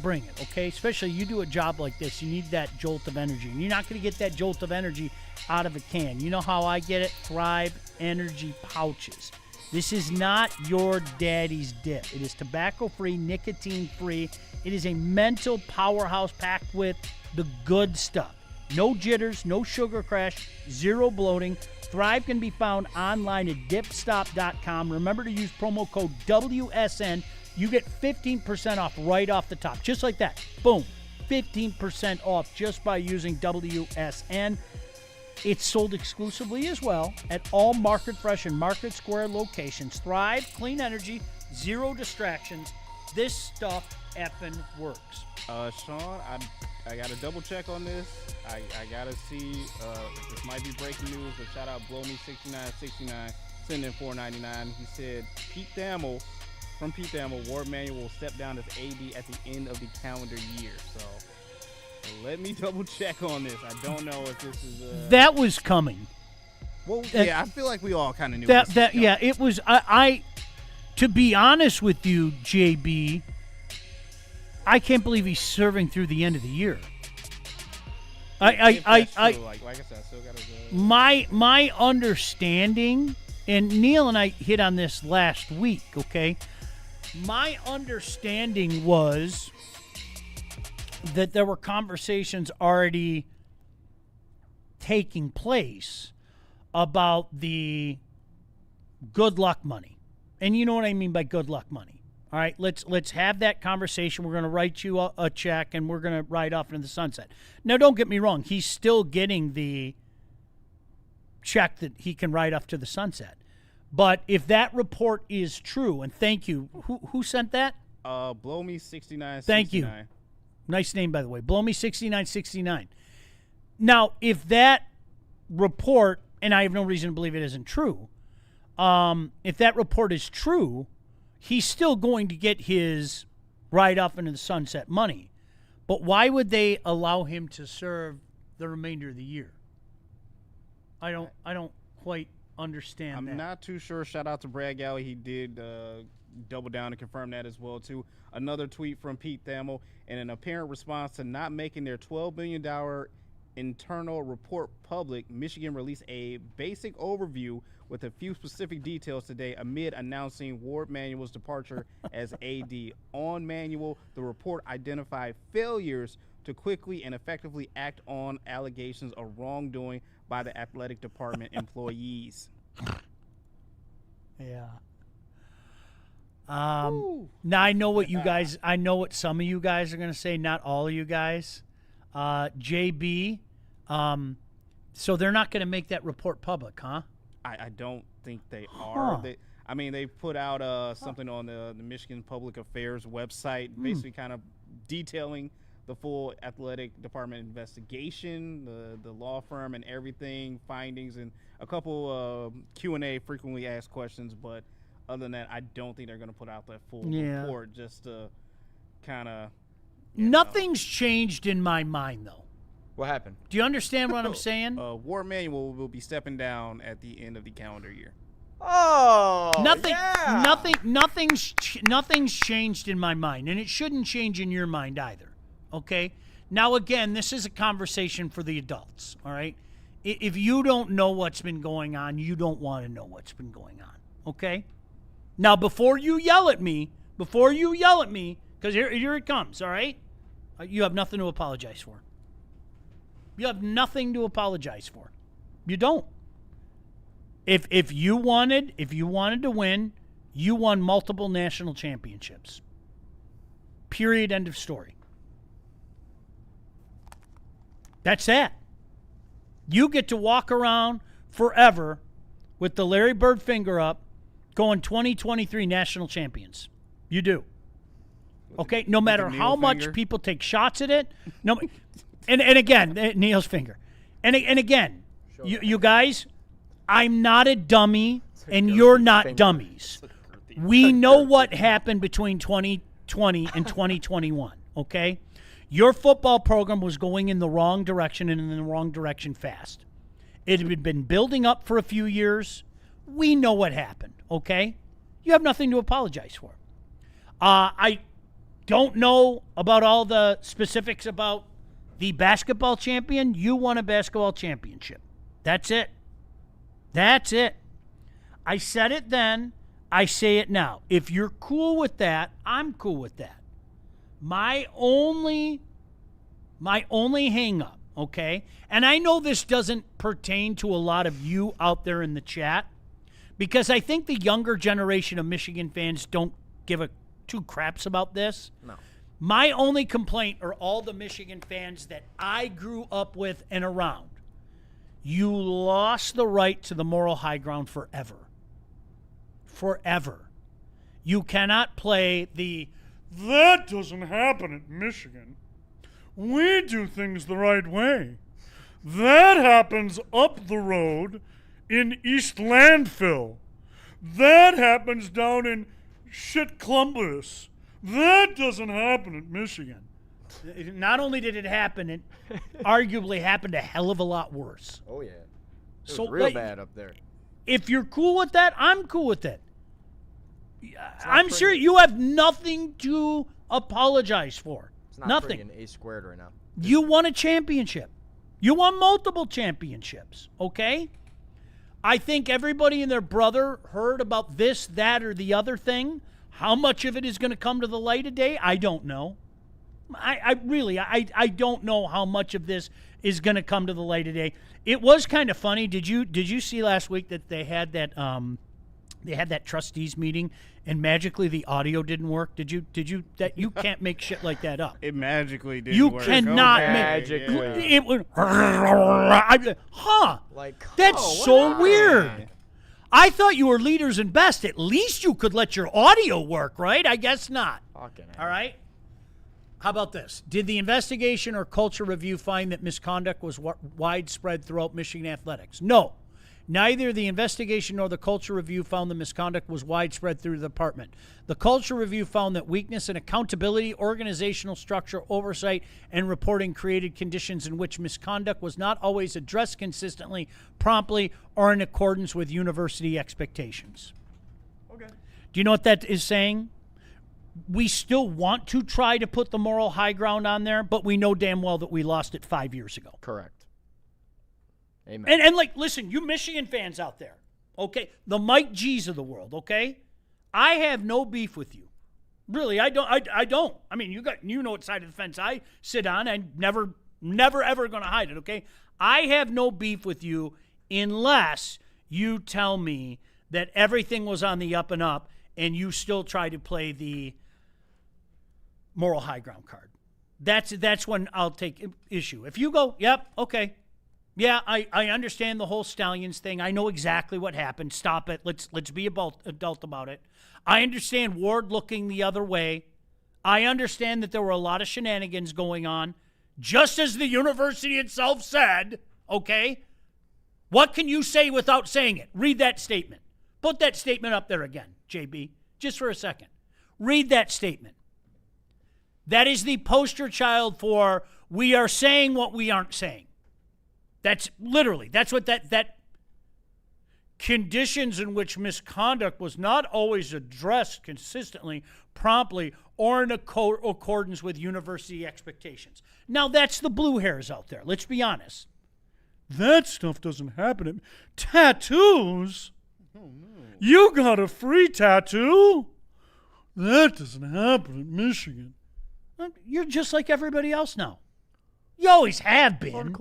bring it, okay? Especially you do a job like this. You need that jolt of energy. And you're not going to get that jolt of energy out of a can. You know how I get it? Thrive Energy Pouches. This is not your daddy's dip. It is tobacco-free, nicotine-free. It is a mental powerhouse packed with the good stuff. No jitters, no sugar crash, zero bloating. Thrive can be found online at dipstop.com. Remember to use promo code WSN. You get 15% off right off the top. Just like that. Boom. 15% off just by using WSN. It's sold exclusively as well at all Market Fresh and Market Square locations. Thrive, clean energy, zero distractions. This stuff effing works. Sean, I got to double check on this. I got to see. This might be breaking news, but shout out Blow Me 6969, send in $4.99. He said Pete Thamel, from Pete Thamel, Ward Manuel will step down as AD at the end of the calendar year. So let me double check on this. I don't know if this is that was coming. Well, yeah, I feel like we all kind of knew that. Yeah, it was. I to be honest with you, JB, I can't believe he's serving through the end of the year. Like I said, I still got to. My understanding, and Neil and I hit on this last week. Okay, my understanding was that there were conversations already taking place about the good luck money. And you know what I mean by good luck money. All right, let's have that conversation. We're going to write you a check, and we're going to ride off into the sunset. Now, don't get me wrong. He's still getting the check that he can ride off to the sunset. But if that report is true, and thank you. Who sent that? Blow Me 6969. Thank you. Nice name, by the way. Blow Me 6969. Now, if that report, and I have no reason to believe it isn't true, if that report is true, he's still going to get his ride off into the sunset money. But why would they allow him to serve the remainder of the year? I don't quite understand I'm that. not too sure. Shout out to Brad Galley. He did double down and confirm that as well, too. Another tweet from Pete Thamel. In an apparent response to not making their $12 billion internal report public, Michigan released a basic overview with a few specific details today amid announcing Ward Manuel's departure as AD. On Manuel, the report identified failures to quickly and effectively act on allegations of wrongdoing by the athletic department employees. Yeah. Now I know what you guys. I know what some of you guys are going to say. Not all of you guys. JB. So they're not going to make that report public, huh? I don't think they are. They put out something on the Michigan Public Affairs website, basically kind of detailing the full athletic department investigation, the law firm and everything, findings, and a couple Q&A frequently asked questions. But other than that, I don't think they're going to put out that full report just to kind of. Nothing's changed in my mind, though. What happened? Do you understand what I'm saying? Ward Manuel will be stepping down at the end of the calendar year. Oh, Nothing's changed in my mind, and it shouldn't change in your mind either. Okay. Now, again, this is a conversation for the adults. All right. If you don't know what's been going on, you don't want to know what's been going on. Okay. Now, before you yell at me, because here it comes. All right. You have nothing to apologize for. You have nothing to apologize for. You don't. If you wanted to win, you won multiple national championships. Period. End of story. That's that. You get to walk around forever with the Larry Bird finger up, going 2023 national champions. You do. Okay? No matter how much people take shots at it. No. And again, Neil's finger. And again, you guys, I'm not a dummy, and you're not dummies. We know what happened between 2020 and 2021, okay? Your football program was going in the wrong direction and in the wrong direction fast. It had been building up for a few years. We know what happened, okay? You have nothing to apologize for. I don't know about all the specifics about the basketball champion. You won a basketball championship. That's it. That's it. I said it then. I say it now. If you're cool with that, I'm cool with that. My only hang up, okay? And I know this doesn't pertain to a lot of you out there in the chat, because I think the younger generation of Michigan fans don't give a two craps about this. No. My only complaint are all the Michigan fans that I grew up with and around. You lost the right to the moral high ground forever. Forever. You cannot play that doesn't happen at Michigan. We do things the right way. That happens up the road in East Landfill. That happens down in Columbus. That doesn't happen at Michigan. Not only did it happen, it arguably happened a hell of a lot worse. Oh, yeah. It was real bad up there. If you're cool with that, I'm cool with it. I'm sure you have nothing to apologize for. It's not nothing. A squared right now. You won a championship. You won multiple championships, okay? I think everybody and their brother heard about this, that, or the other thing. How much of it is going to come to the light of day? I don't know. I really don't know how much of this is going to come to the light of day. It was kind of funny. Did you see last week that they had that trustees meeting and magically the audio didn't work? Did you that you can't make shit like that up? It magically didn't you work. Cannot magically. It would that's so weird. I thought you were leaders and best. At least you could let your audio work, right? I guess not. Fucking all right. How about this? Did the investigation or culture review find that misconduct was widespread throughout Michigan athletics? No. Neither the investigation nor the culture review found the misconduct was widespread through the department. The culture review found that weakness in accountability, organizational structure, oversight, and reporting created conditions in which misconduct was not always addressed consistently, promptly, or in accordance with university expectations. Okay. Do you know what that is saying? We still want to try to put the moral high ground on there, but we know damn well that we lost it 5 years ago. Correct. Amen. And like, listen, you Michigan fans out there, okay? The Mike G's of the world, okay? I have no beef with you. Really, I don't. I don't. I mean, you know what side of the fence I sit on. I never ever going to hide it, okay? I have no beef with you unless you tell me that everything was on the up and up and you still try to play the moral high ground card. That's when I'll take issue. If you go, yep, okay. Yeah, I understand the whole Stallions thing. I know exactly what happened. Stop it. Let's be adult about it. I understand Ward looking the other way. I understand that there were a lot of shenanigans going on, just as the university itself said, okay? What can you say without saying it? Read that statement. Put that statement up there again, JB, just for a second. Read that statement. That is the poster child for we are saying what we aren't saying. That's what that conditions in which misconduct was not always addressed consistently, promptly, or in accordance with university expectations. Now, that's the blue hairs out there. Let's be honest. That stuff doesn't happen at tattoos. Oh, no. You got a free tattoo? That doesn't happen at Michigan. You're just like everybody else now. You always have been.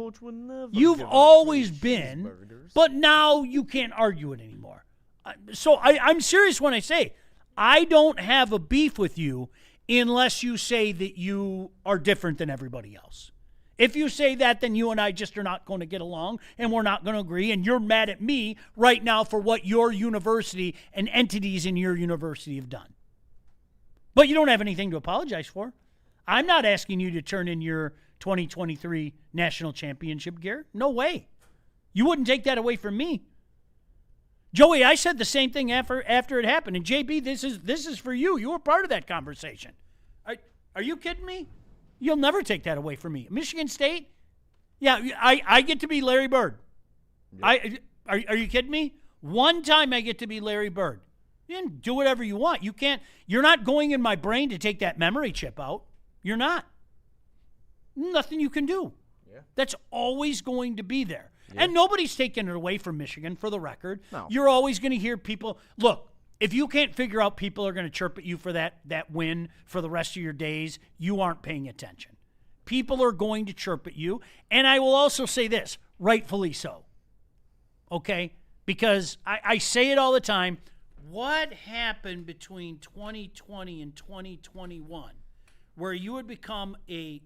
You've always been, but now you can't argue it anymore. So I'm serious when I say I don't have a beef with you unless you say that you are different than everybody else. If you say that, then you and I just are not going to get along, and we're not going to agree, and you're mad at me right now for what your university and entities in your university have done. But you don't have anything to apologize for. I'm not asking you to turn in your 2023 national championship gear. No way. You wouldn't take that away from me. Joey, I said the same thing after it happened. And JB, this is for you. You were part of that conversation. Are you kidding me? You'll never take that away from me. Michigan State? Yeah, I get to be Larry Bird. Yep. Are you kidding me? One time I get to be Larry Bird. You can do whatever you want. You're not going in my brain to take that memory chip out. You're not. Nothing you can do. Yeah. That's always going to be there. Yeah. And nobody's taking it away from Michigan, for the record. No. You're always going to hear people. Look, if you can't figure out people are going to chirp at you for that win for the rest of your days, you aren't paying attention. People are going to chirp at you. And I will also say this, rightfully so. Okay? Because I say it all the time. What happened between 2020 and 2021 where you would become a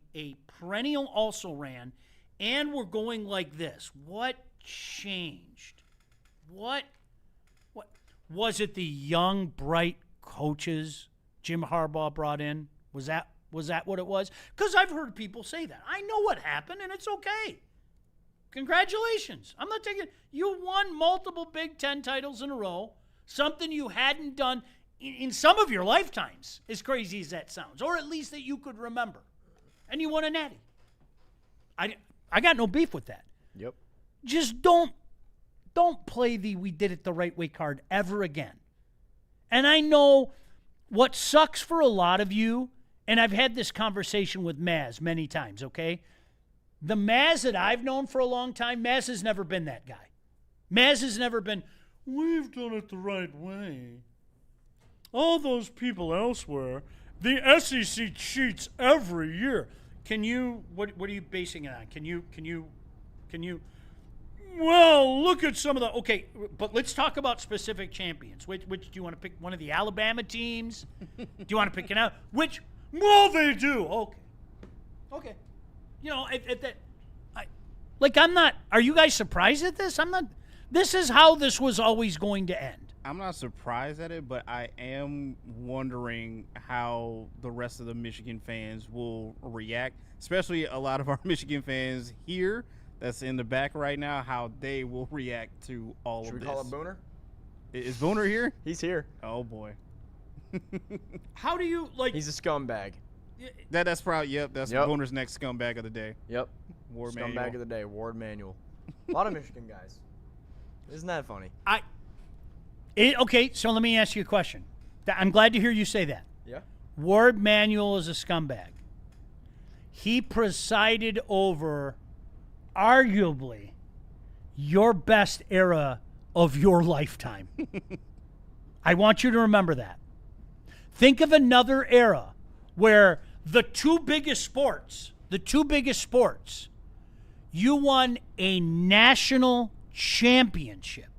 perennial also-ran and we're going like this? What changed? What was it? The young, bright coaches Jim Harbaugh brought in? Was that what it was? Because I've heard people say that. I know what happened, and it's okay. Congratulations. I'm not taking – you won multiple Big Ten titles in a row, something you hadn't done in some of your lifetimes, as crazy as that sounds, or at least that you could remember. And you won a natty. I got no beef with that. Yep. Just don't play the we did it the right way card ever again. And I know what sucks for a lot of you, and I've had this conversation with Maz many times, okay? The Maz that I've known for a long time, Maz has never been that guy. Maz has never been, we've done it the right way. All those people elsewhere, the SEC cheats every year. Can you, what are you basing it on? Can you, well, look at some of the, okay, but let's talk about specific champions. Which do you want to pick? One of the Alabama teams? Do you want to pick it out? Well, they do. Okay. You know, I'm not, are you guys surprised at this? I'm not, this is how this was always going to end. I'm not surprised at it, but I am wondering how the rest of the Michigan fans will react, especially a lot of our Michigan fans here that's in the back right now, how they will react to all Should of we this. call it Booner? Is Booner here? He's here. Oh boy. How do you like? He's a scumbag. That's probably that's Yep. Booner's next scumbag of the day. Yep. Ward Scumbag Manuel. of the day, Ward Manuel. A lot of Michigan guys. Isn't that funny? Okay, so let me ask you a question. I'm glad to hear you say that. Yeah. Ward Manuel is a scumbag. He presided over arguably your best era of your lifetime. I want you to remember that. Think of another era where the two biggest sports, you won a national championship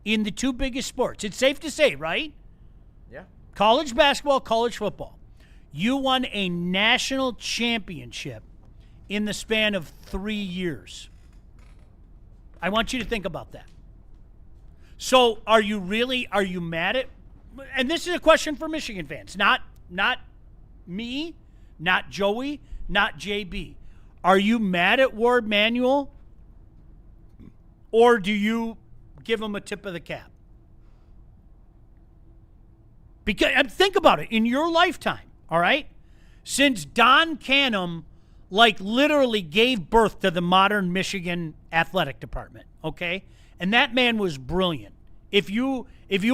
in the two biggest sports. It's safe to say, right? Yeah. College basketball, college football. You won a national championship in the span of 3 years. I want you to think about that. So are you mad at, and this is a question for Michigan fans, not me, not Joey, not JB. Are you mad at Ward Manuel, or do you give him a tip of the cap? Because think about it, in your lifetime, all right, since Don Canham literally gave birth to the modern Michigan athletic department, okay? And that man was brilliant. If you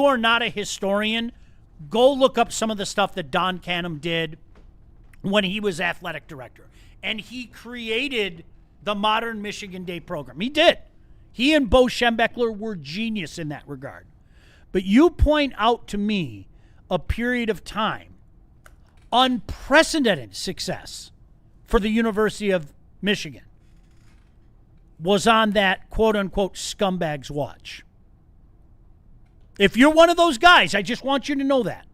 are not a historian, go look up some of the stuff that Don Canham did when he was athletic director. And he created the modern Michigan Day program. He did. He and Bo Schembechler were genius in that regard. But you point out to me a period of time, unprecedented success for the University of Michigan was on that quote-unquote scumbag's watch. If you're one of those guys, I just want you to know that.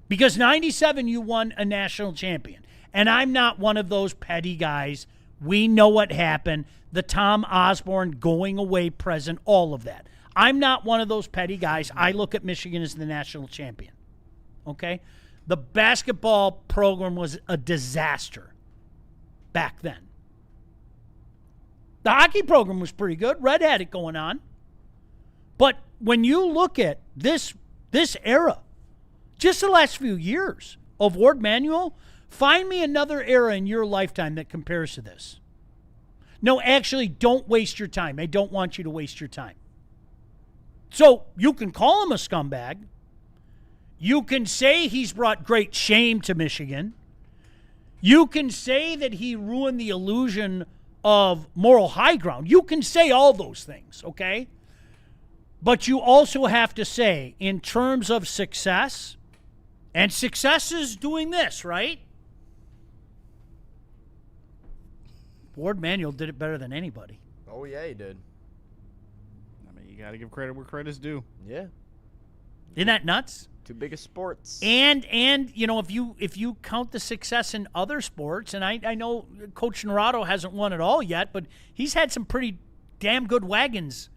Because 97, you won a national champion. And I'm not one of those petty guys. We know what happened. The Tom Osborne going away present, all of that. I'm not one of those petty guys. I look at Michigan as the national champion. Okay? The basketball program was a disaster back then. The hockey program was pretty good. Red had it going on. But when you look at this era, just the last few years of Ward Manuel, find me another era in your lifetime that compares to this. No, actually, don't waste your time. I don't want you to waste your time. So you can call him a scumbag. You can say he's brought great shame to Michigan. You can say that he ruined the illusion of moral high ground. You can say all those things, okay? But you also have to say, in terms of success, and success is doing this, right? Ward Manuel did it better than anybody. Oh, yeah, he did. I mean, you got to give credit where credit's due. Yeah. Isn't that nuts? Two biggest sports. And you know, if you count the success in other sports, and I know Coach Naranjo hasn't won it all yet, but he's had some pretty damn good wagons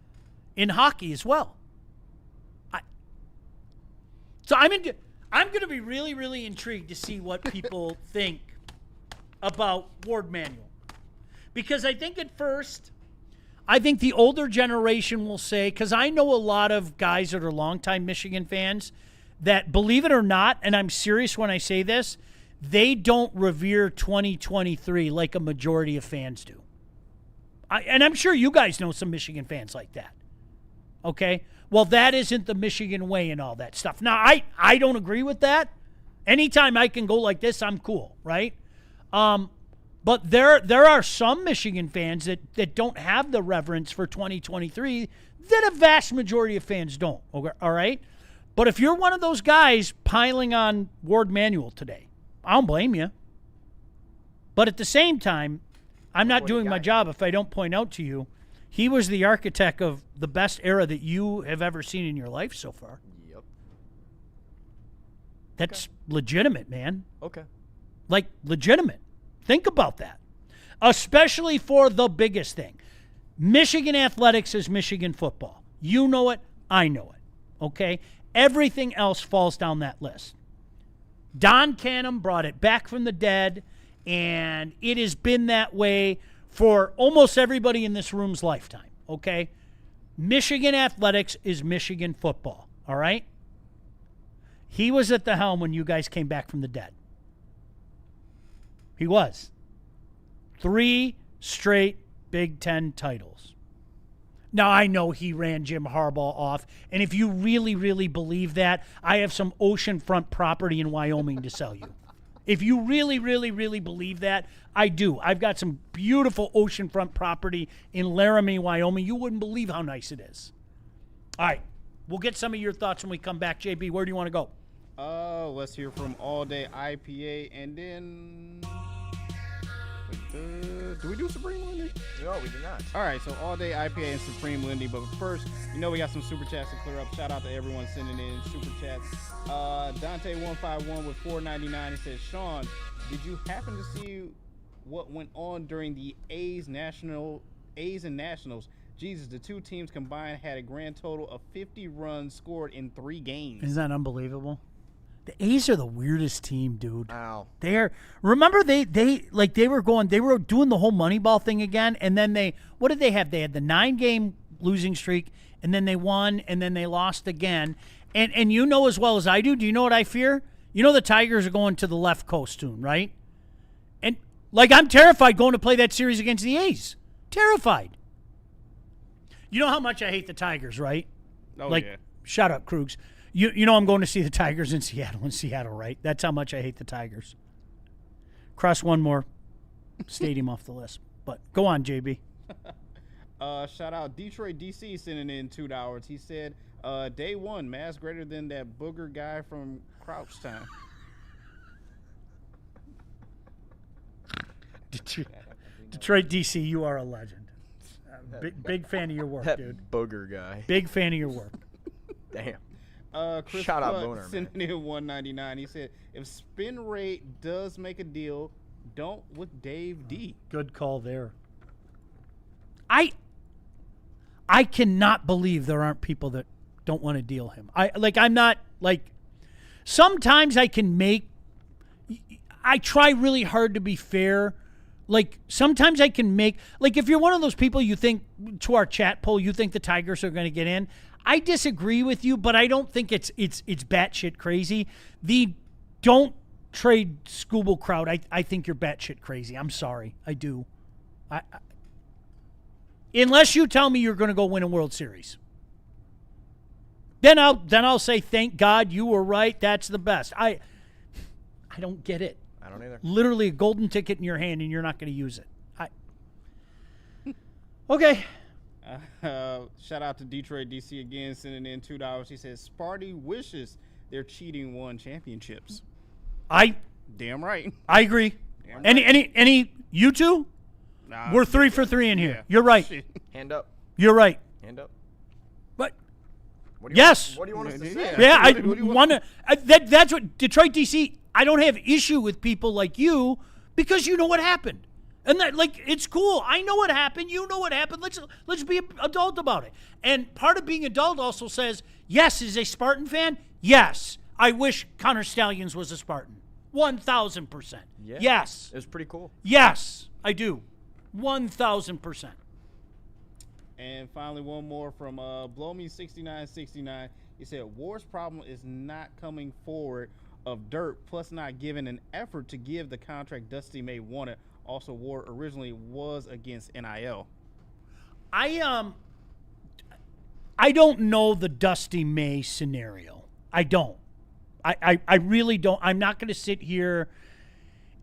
in hockey as well. So I'm going to be really, really intrigued to see what people think about Ward Manuel. Because I think at first, I think the older generation will say, because I know a lot of guys that are longtime Michigan fans that, believe it or not, and I'm serious when I say this, they don't revere 2023 like a majority of fans do. And I'm sure you guys know some Michigan fans like that. Okay? Well, that isn't the Michigan way and all that stuff. Now, I don't agree with that. Anytime I can go like this, I'm cool, right? But there are some Michigan fans that don't have the reverence for 2023 that a vast majority of fans don't, okay, all right? But if you're one of those guys piling on Ward Manuel today, I don't blame you. But at the same time, I'm not doing my job if I don't point out to you, he was the architect of the best era that you have ever seen in your life so far. Yep. That's legitimate, man. Okay. Like, legitimate. Think about that. Especially for the biggest thing. Michigan athletics is Michigan football. You know it. I know it. Okay? Everything else falls down that list. Don Canham brought it back from the dead, And it has been that way for almost everybody in this room's lifetime, okay? Michigan athletics is Michigan football, all right? He was at the helm when you guys came back from the dead. He was. 3 straight Big Ten titles. Now, I know he ran Jim Harbaugh off, and if you really, really believe that, I have some oceanfront property in Wyoming to sell you. If you really, really, really believe that, I do. I've got some beautiful oceanfront property in Laramie, Wyoming. You wouldn't believe how nice it is. All right. We'll get some of your thoughts when we come back. JB, where do you want to go? Let's hear from All Day IPA, and then do we do Supreme Lindy? No, we do not. All right, so All Day IPA and Supreme Lindy, but first, we got some super chats to clear up. Shout out to everyone sending in super chats. Dante151 with $4.99. He says, Sean, did you happen to see what went on during the A's and Nationals? Jesus, the two teams combined had a grand total of 50 runs scored in 3 games. Isn't that unbelievable? The A's are the weirdest team, dude. Wow. Remember they were doing the whole Moneyball thing again, and then what did they have? They had the 9-game losing streak, and then they won, and then they lost again. And you know as well as I do you know what I fear? You know the Tigers are going to the left coast soon, right? And I'm terrified going to play that series against the A's. Terrified. You know how much I hate the Tigers, right? Oh, yeah. Shut up, Krugs. You know I'm going to see the Tigers in Seattle, right? That's how much I hate the Tigers. Cross one more stadium off the list. But go on, JB. Shout out Detroit DC sending in $2. He said, day one, mass greater than that booger guy from Crouchtown. Detroit DC, you are a legend. Big fan of your work, that dude. Booger guy. Big fan of your work. Damn. Chris Shout out Flood Boner, sending in $1.99. He said, if Spin Rate does make a deal, don't with Dave D. Good call there. I cannot believe there aren't people that don't want to deal him. Sometimes I try really hard to be fair. Sometimes I can make, if you're one of those people you think, to our chat poll, you think the Tigers are going to get in, I disagree with you, but I don't think it's batshit crazy. The don't trade Scooble crowd, I think you're batshit crazy. I'm sorry. I do. Unless you tell me you're going to go win a World Series. Then I'll say, thank God you were right. That's the best. I don't get it. I don't either. Literally a golden ticket in your hand, and you're not going to use it. Okay. Shout out to Detroit DC again, sending in $2. He says, Sparty wishes their cheating won championships. Damn right. I agree. Damn right. Any you two? Nah, we're 3 for 3 in here. Yeah. You're right. Shit. Hand up. You're right. Hand up. But What do you yes. Want, what do you want us to say? Yeah, I What do you want to. That's what Detroit DC. I don't have issue with people like you because you know what happened, and that it's cool. I know what happened. You know what happened. Let's be adult about it. And part of being adult also says yes. Is a Spartan fan? Yes. I wish Connor Stallions was a Spartan. 1,000%. Yeah. Yes. It was pretty cool. Yes, I do. 1,000%. And finally, one more from Blow Me 6969. He said, Ward's problem is not coming forward of dirt, plus not giving an effort to give the contract Dusty May wanted. Also, Ward originally was against NIL. I don't know the Dusty May scenario. I don't. I really don't. I'm not going to sit here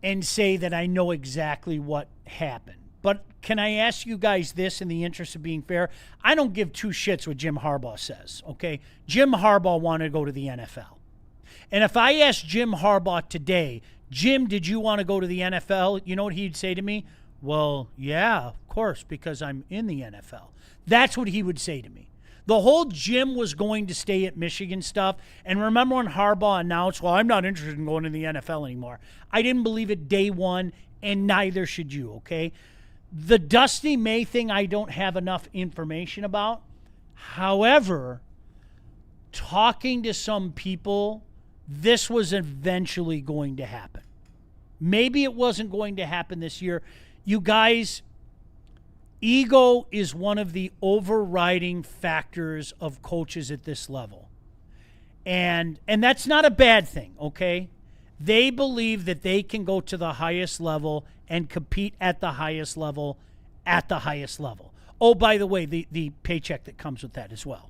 and say that I know exactly what happened. But can I ask you guys this in the interest of being fair? I don't give 2 shits what Jim Harbaugh says, okay? Jim Harbaugh wanted to go to the NFL. And if I asked Jim Harbaugh today, Jim, did you want to go to the NFL? You know what he'd say to me? Well, yeah, of course, because I'm in the NFL. That's what he would say to me. The whole Jim was going to stay at Michigan stuff. And remember when Harbaugh announced, well, I'm not interested in going to the NFL anymore. I didn't believe it day one, and neither should you, okay? The Dusty May thing, I don't have enough information about. However, talking to some people, this was eventually going to happen. Maybe it wasn't going to happen this year. You guys, ego is one of the overriding factors of coaches at this level. And that's not a bad thing, okay? They believe that they can go to the highest level and compete at the highest level at the highest level. Oh, by the way, the paycheck that comes with that as well.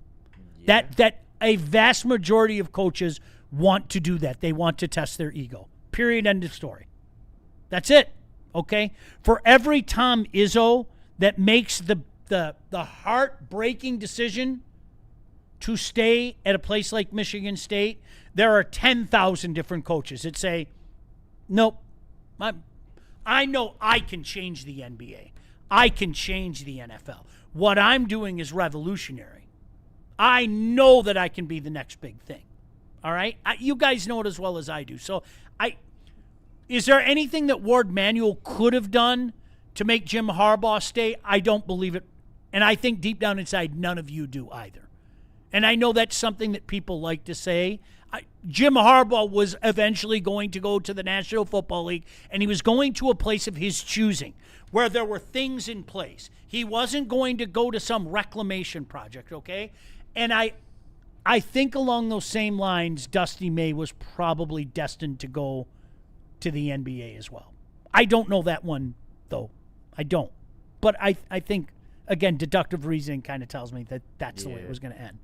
Yeah. That a vast majority of coaches want to do that. They want to test their ego. Period, end of story. That's it, okay? For every Tom Izzo that makes the heartbreaking decision to stay at a place like Michigan State, there are 10,000 different coaches that say, nope, I know I can change the NBA. I can change the NFL. What I'm doing is revolutionary. I know that I can be the next big thing. All right? You guys know it as well as I do. So is there anything that Ward Manuel could have done to make Jim Harbaugh stay? I don't believe it. And I think deep down inside, none of you do either. And I know that's something that people like to say. Jim Harbaugh was eventually going to go to the National Football League, and he was going to a place of his choosing where there were things in place. He wasn't going to go to some reclamation project, okay? And I think along those same lines, Dusty May was probably destined to go to the NBA as well. I don't know that one, though. I don't. But I think, again, deductive reasoning kind of tells me that that's the way it was going to end.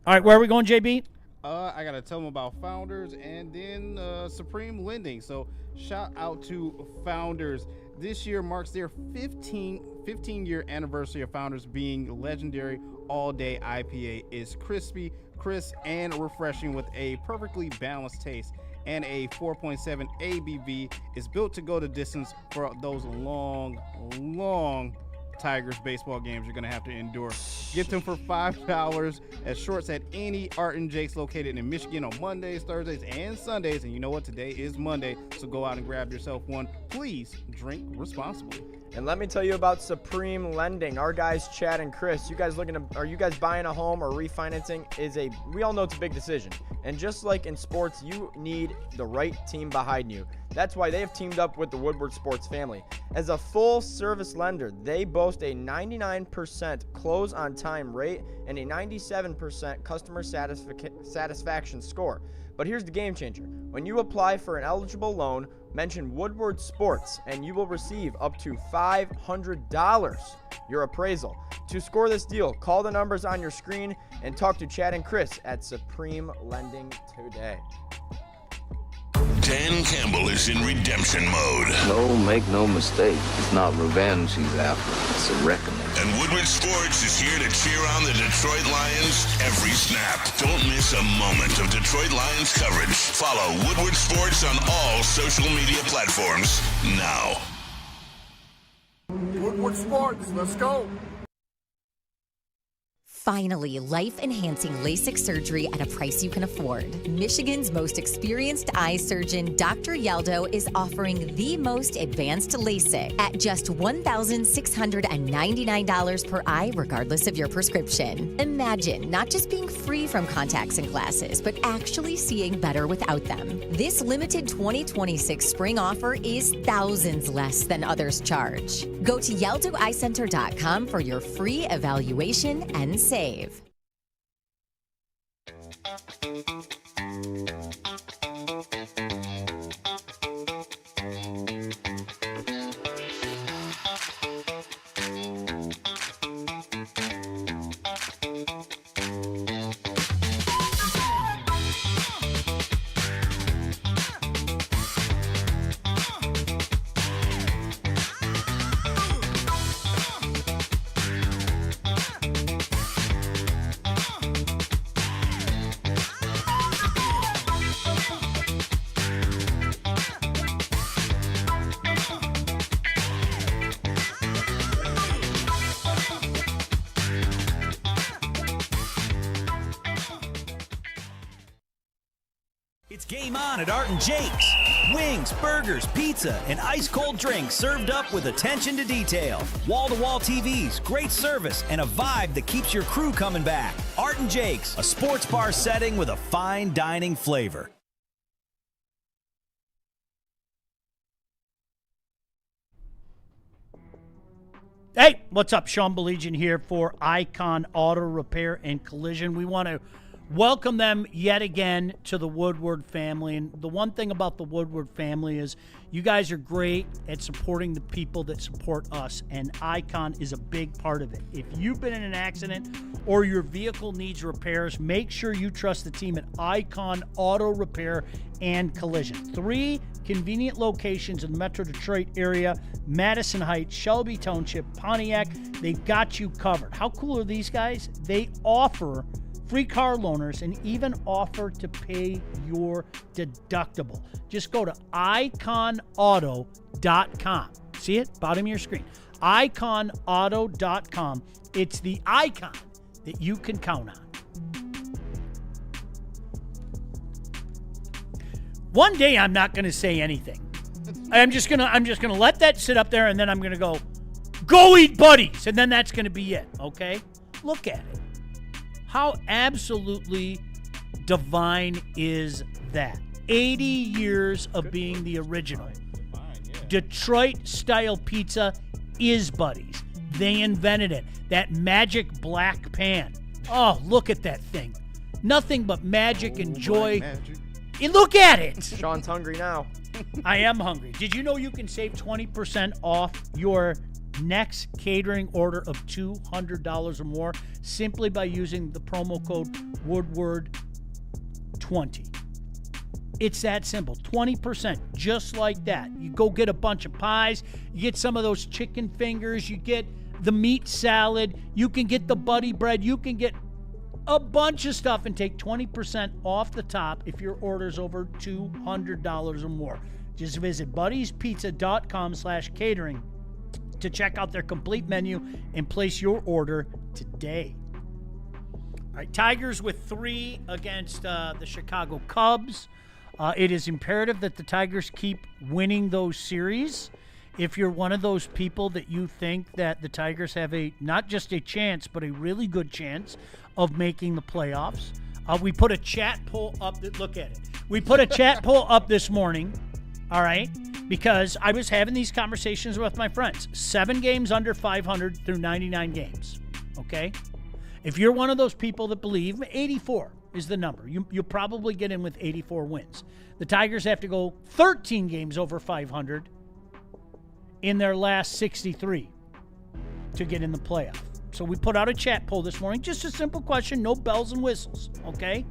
All right, where are we going, JB? I got to tell them about Founders and then Supreme Lending. So shout out to Founders. This year marks their 15-year anniversary of Founders being legendary all-day IPA. Is crispy, crisp, and refreshing with a perfectly balanced taste and a 4.7 ABV. Is built to go the distance for those long Tigers baseball games you're going to have to endure. Get them for $5 at Shorts at any Art and Jake's located in Michigan on Mondays, Thursdays, and Sundays. And you know what? Today is Monday, so go out and grab yourself one. Please drink responsibly. And let me tell you about Supreme Lending. Our guys, Chad and Chris, are you guys buying a home or refinancing? We all know it's a big decision. And just like in sports, you need the right team behind you. That's why they have teamed up with the Woodward Sports family. As a full-service lender, they boast a 99% close-on-time rate and a 97% customer satisfaction score. But here's the game changer. When you apply for an eligible loan, mention Woodward Sports, and you will receive up to $500 your appraisal. To score this deal, call the numbers on your screen and talk to Chad and Chris at Supreme Lending today. Dan Campbell is in redemption mode. No, make no mistake. It's not revenge he's after. It's a reckoning. And Woodward Sports is here to cheer on the Detroit Lions every snap. Don't miss a moment of Detroit Lions coverage. Follow Woodward Sports on all social media platforms now. Woodward Sports, let's go. Finally, life-enhancing LASIK surgery at a price you can afford. Michigan's most experienced eye surgeon, Dr. Yaldo, is offering the most advanced LASIK at just $1,699 per eye, regardless of your prescription. Imagine not just being free from contacts and glasses, but actually seeing better without them. This limited 2026 spring offer is thousands less than others charge. Go to YaldoEyeCenter.com for your free evaluation and save. It's game on at Art and Jake's. Wings, burgers, pizza, and ice-cold drinks served up with attention to detail. Wall-to-wall TVs, great service, and a vibe that keeps your crew coming back. Art and Jake's, a sports bar setting with a fine dining flavor. Hey, what's up? Sean Belegian here for Icon Auto Repair and Collision. We want to welcome them yet again to the Woodward family. And the one thing about the Woodward family is you guys are great at supporting the people that support us, and Icon is a big part of it. If you've been in an accident or your vehicle needs repairs, make sure you trust the team at Icon Auto Repair and Collision. 3 convenient locations in the Metro Detroit area: Madison Heights, Shelby Township, Pontiac. They've got you covered. How cool are these guys? They offer free car loaners and even offer to pay your deductible. Just go to iconauto.com. See it? Bottom of your screen. iconauto.com. It's the icon that you can count on. One day I'm not going to say anything. I'm just going to let that sit up there, and then I'm going to go eat buddies, and then that's going to be it, okay? Look at it. How absolutely divine is that? 80 years of being the original. Detroit-style pizza is Buddies. They invented it. That magic black pan. Oh, look at that thing. Nothing but magic and joy. And look at it. Sean's hungry now. I am hungry. Did you know you can save 20% off your next catering order of $200 or more simply by using the promo code Woodward20? It's that simple. 20%, just like that. You go get a bunch of pies, you get some of those chicken fingers, you get the meat salad, you can get the buddy bread, you can get a bunch of stuff and take 20% off the top if your order's over $200 or more. Just visit buddiespizza.com/catering to check out their complete menu and place your order today. All right, Tigers with 3 against the Chicago Cubs. It is imperative that the Tigers keep winning those series. If you're one of those people that you think that the Tigers have not just a chance, but a really good chance of making the playoffs, we put a chat poll up. Look at it. We put a chat poll up this morning, all right, because I was having these conversations with my friends. 7 games under 500 through 99 games, okay? If you're one of those people that believe 84 is the number, you'll probably get in with 84 wins. The Tigers have to go 13 games over 500 in their last 63 to get in the playoff. So we put out a chat poll this morning. Just a simple question, no bells and whistles, okay?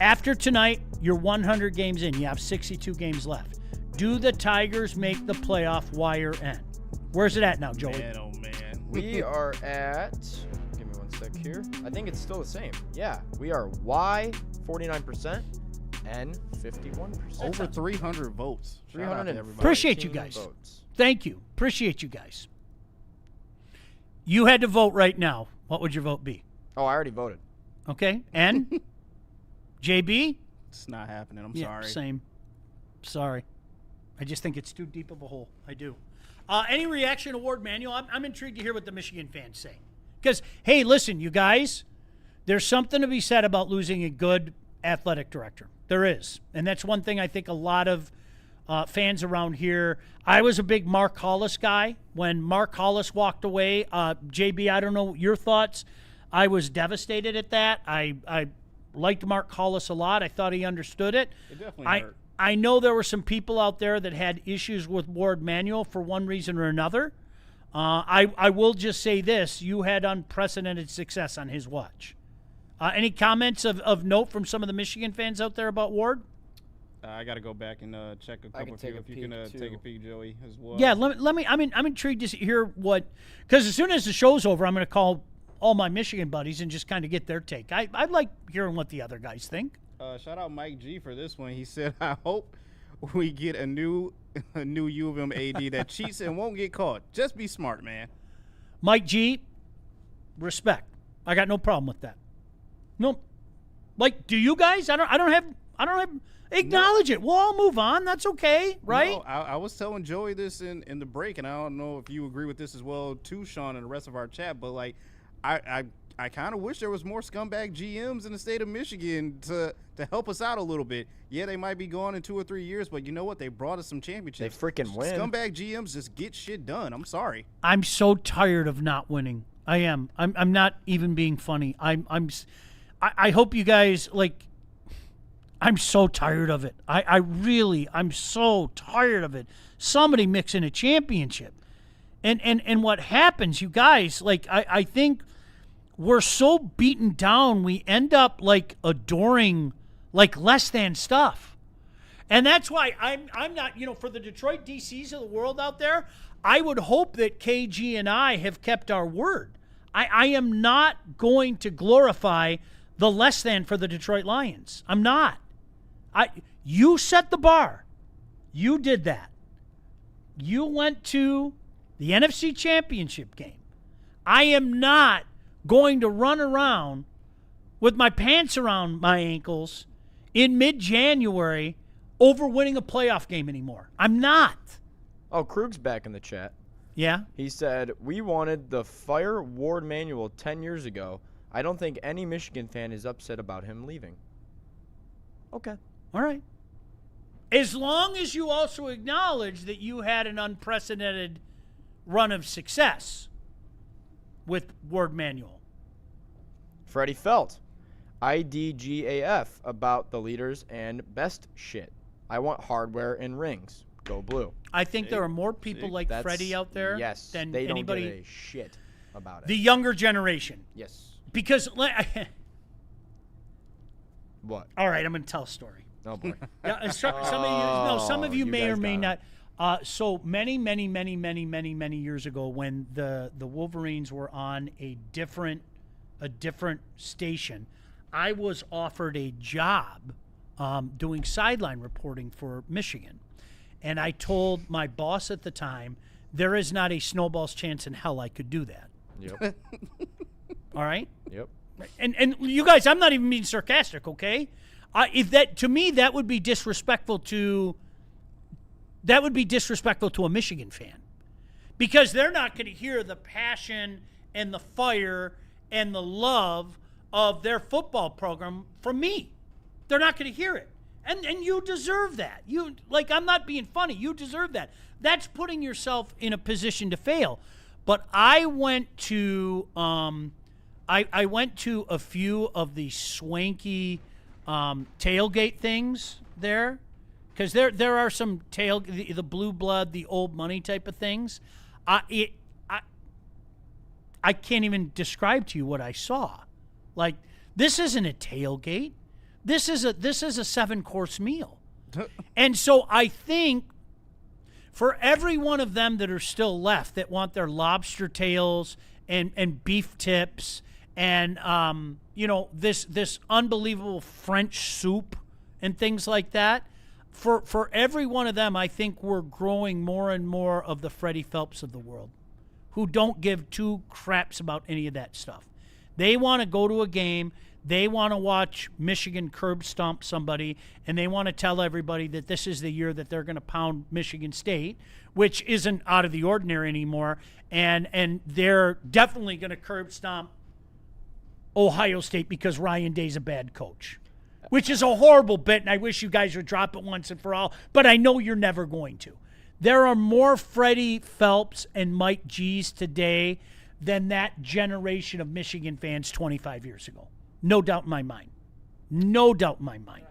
After tonight, you're 100 games in. You have 62 games left. Do the Tigers make the playoff wire end? Where's it at now, Joey? Man, oh, man. We are at, give me one sec here. I think it's still the same. Yeah, we are Y 49% and 51%. Over 300 votes. 300. Appreciate you guys. Votes. Thank you. Appreciate you guys. You had to vote right now. What would your vote be? Oh, I already voted. Okay. And JB? It's not happening. I'm Yeah, sorry. Same. Sorry. I just think it's too deep of a hole. I do. Any reaction to Ward Manuel? I'm intrigued to hear what the Michigan fans say. Because, hey, listen, you guys, there's something to be said about losing a good athletic director. There is. And that's one thing I think a lot of fans around here. I was a big Mark Hollis guy. When Mark Hollis walked away, JB, I don't know your thoughts. I was devastated at that. I liked Mark Hollis a lot. I thought he understood it. It definitely hurt. I know there were some people out there that had issues with Ward Manuel for one reason or another. I will just say this. You had unprecedented success on his watch. Any comments of note from some of the Michigan fans out there about Ward? I got to go back and check a couple of you. If you can take a peek, Joey, as well. Yeah, let me. I'm intrigued to hear what, because as soon as the show's over, I'm going to call all my Michigan buddies and just kind of get their take. I like hearing what the other guys think. Shout out Mike G for this one. He said, "I hope we get a new U of M AD that cheats and won't get caught. Just be smart, man." Mike G, respect. I got no problem with that. No, like, do you guys? I don't have. Acknowledge it. We'll all move on. That's okay, right? No, I was telling Joey this in the break, and I don't know if you agree with this as well too, Sean, and the rest of our chat. But like, I I kind of wish there was more scumbag GMs in the state of Michigan to help us out a little bit. Yeah, they might be gone in 2 or 3 years, but you know what? They brought us some championships. They freaking win. Scumbag GMs just get shit done. I'm sorry. I'm so tired of not winning. I am. I'm not even being funny. I hope you guys like. I'm so tired of it. I'm so tired of it. Somebody mixing a championship. And what happens, you guys, like, I think we're so beaten down, we end up, like, adoring, like, less than stuff. And that's why I'm not, for the Detroit DCs of the world out there, I would hope that KG and I have kept our word. I am not going to glorify the less than for the Detroit Lions. I'm not. You set the bar. You did that. You went to the NFC Championship game. I am not going to run around with my pants around my ankles in mid-January over winning a playoff game anymore. I'm not. Oh, Krug's back in the chat. Yeah? He said, we wanted the fire Ward Manuel 10 years ago. I don't think any Michigan fan is upset about him leaving. Okay. All right. As long as you also acknowledge that you had an unprecedented run of success with Ward Manuel. Freddie Felt, IDGAF about the leaders and best shit. I want hardware and rings. Go Blue. I think there are more people like Freddie out there than they anybody. Don't give a shit about it. The younger generation. Yes. Because what? All right, I'm going to tell a story. Oh boy. Yeah, some of you may or may not. So many years ago, when the Wolverines were on a different station, I was offered a job doing sideline reporting for Michigan, and I told my boss at the time, there is not a snowball's chance in hell I could do that. Yep. All right. Yep. And you guys, I'm not even being sarcastic, okay? If that, to me, that would be disrespectful to a Michigan fan, because they're not going to hear the passion and the fire and the love of their football program from me. They're not going to hear it. And you deserve that. I'm not being funny. You deserve that. That's putting yourself in a position to fail. But I went to I went to a few of the swanky tailgate things there, because there are some the blue blood, the old money type of things. I can't even describe to you what I saw. Like, this isn't a tailgate. This is a 7-course meal. And so I think for every one of them that are still left that want their lobster tails and beef tips and this unbelievable French soup and things like that, for every one of them, I think we're growing more and more of the Freddie Phelps of the world, who don't give two craps about any of that stuff. They want to go to a game, they want to watch Michigan curb stomp somebody, and they want to tell everybody that this is the year that they're going to pound Michigan State, which isn't out of the ordinary anymore, and they're definitely going to curb stomp Ohio State because Ryan Day's a bad coach, which is a horrible bit, and I wish you guys would drop it once and for all, but I know you're never going to. There are more Freddie Phelps and Mike G's today than that generation of Michigan fans 25 years ago. No doubt in my mind. No doubt in my mind.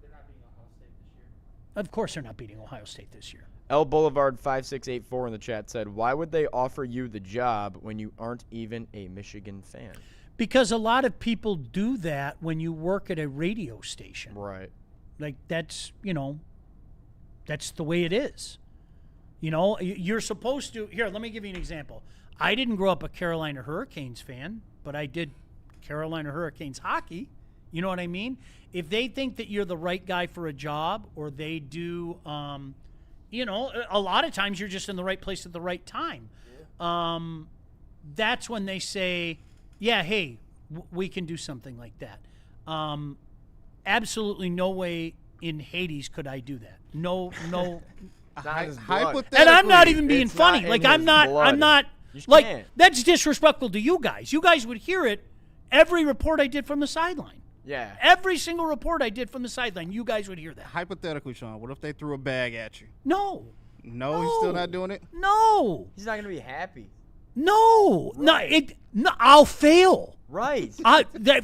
They're not beating Ohio State this year. Of course they're not beating Ohio State this year. L Boulevard 5684 in the chat said, why would they offer you the job when you aren't even a Michigan fan? Because a lot of people do that when you work at a radio station. Right. Like, that's the way it is. You're supposed to. Here, let me give you an example. I didn't grow up a Carolina Hurricanes fan, but I did Carolina Hurricanes hockey. You know what I mean? If they think that you're the right guy for a job, or they do, a lot of times you're just in the right place at the right time. Yeah. That's when they say, yeah, hey, we can do something like that. Absolutely no way in Hades could I do that. No. And I'm not even being funny. Like, I'm not. Like, can't. That's disrespectful to you guys. You guys would hear it. every report I did from the sideline. Yeah. Every single report I did from the sideline, you guys would hear that. Hypothetically, Sean, what if they threw a bag at you? No. No, he's still not doing it? No. He's not going to be happy. No. Right. No, I'll fail. Right.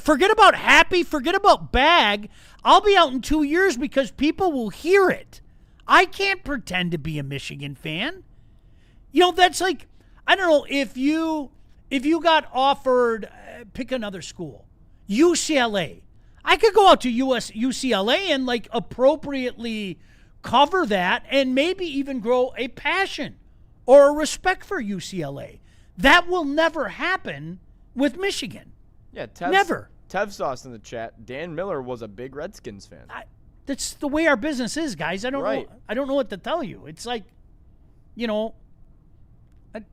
Forget about happy. Forget about bag. I'll be out in 2 years because people will hear it. I can't pretend to be a Michigan fan. You know, that's like, I don't know, if you got offered, pick another school, UCLA. I could go out to UCLA and like appropriately cover that and maybe even grow a passion or a respect for UCLA. That will never happen with Michigan. Yeah, never. Tev sauce in the chat. Dan Miller was a big Redskins fan. That's the way our business is, guys. I don't know. I don't know what to tell you. It's like, you know, it's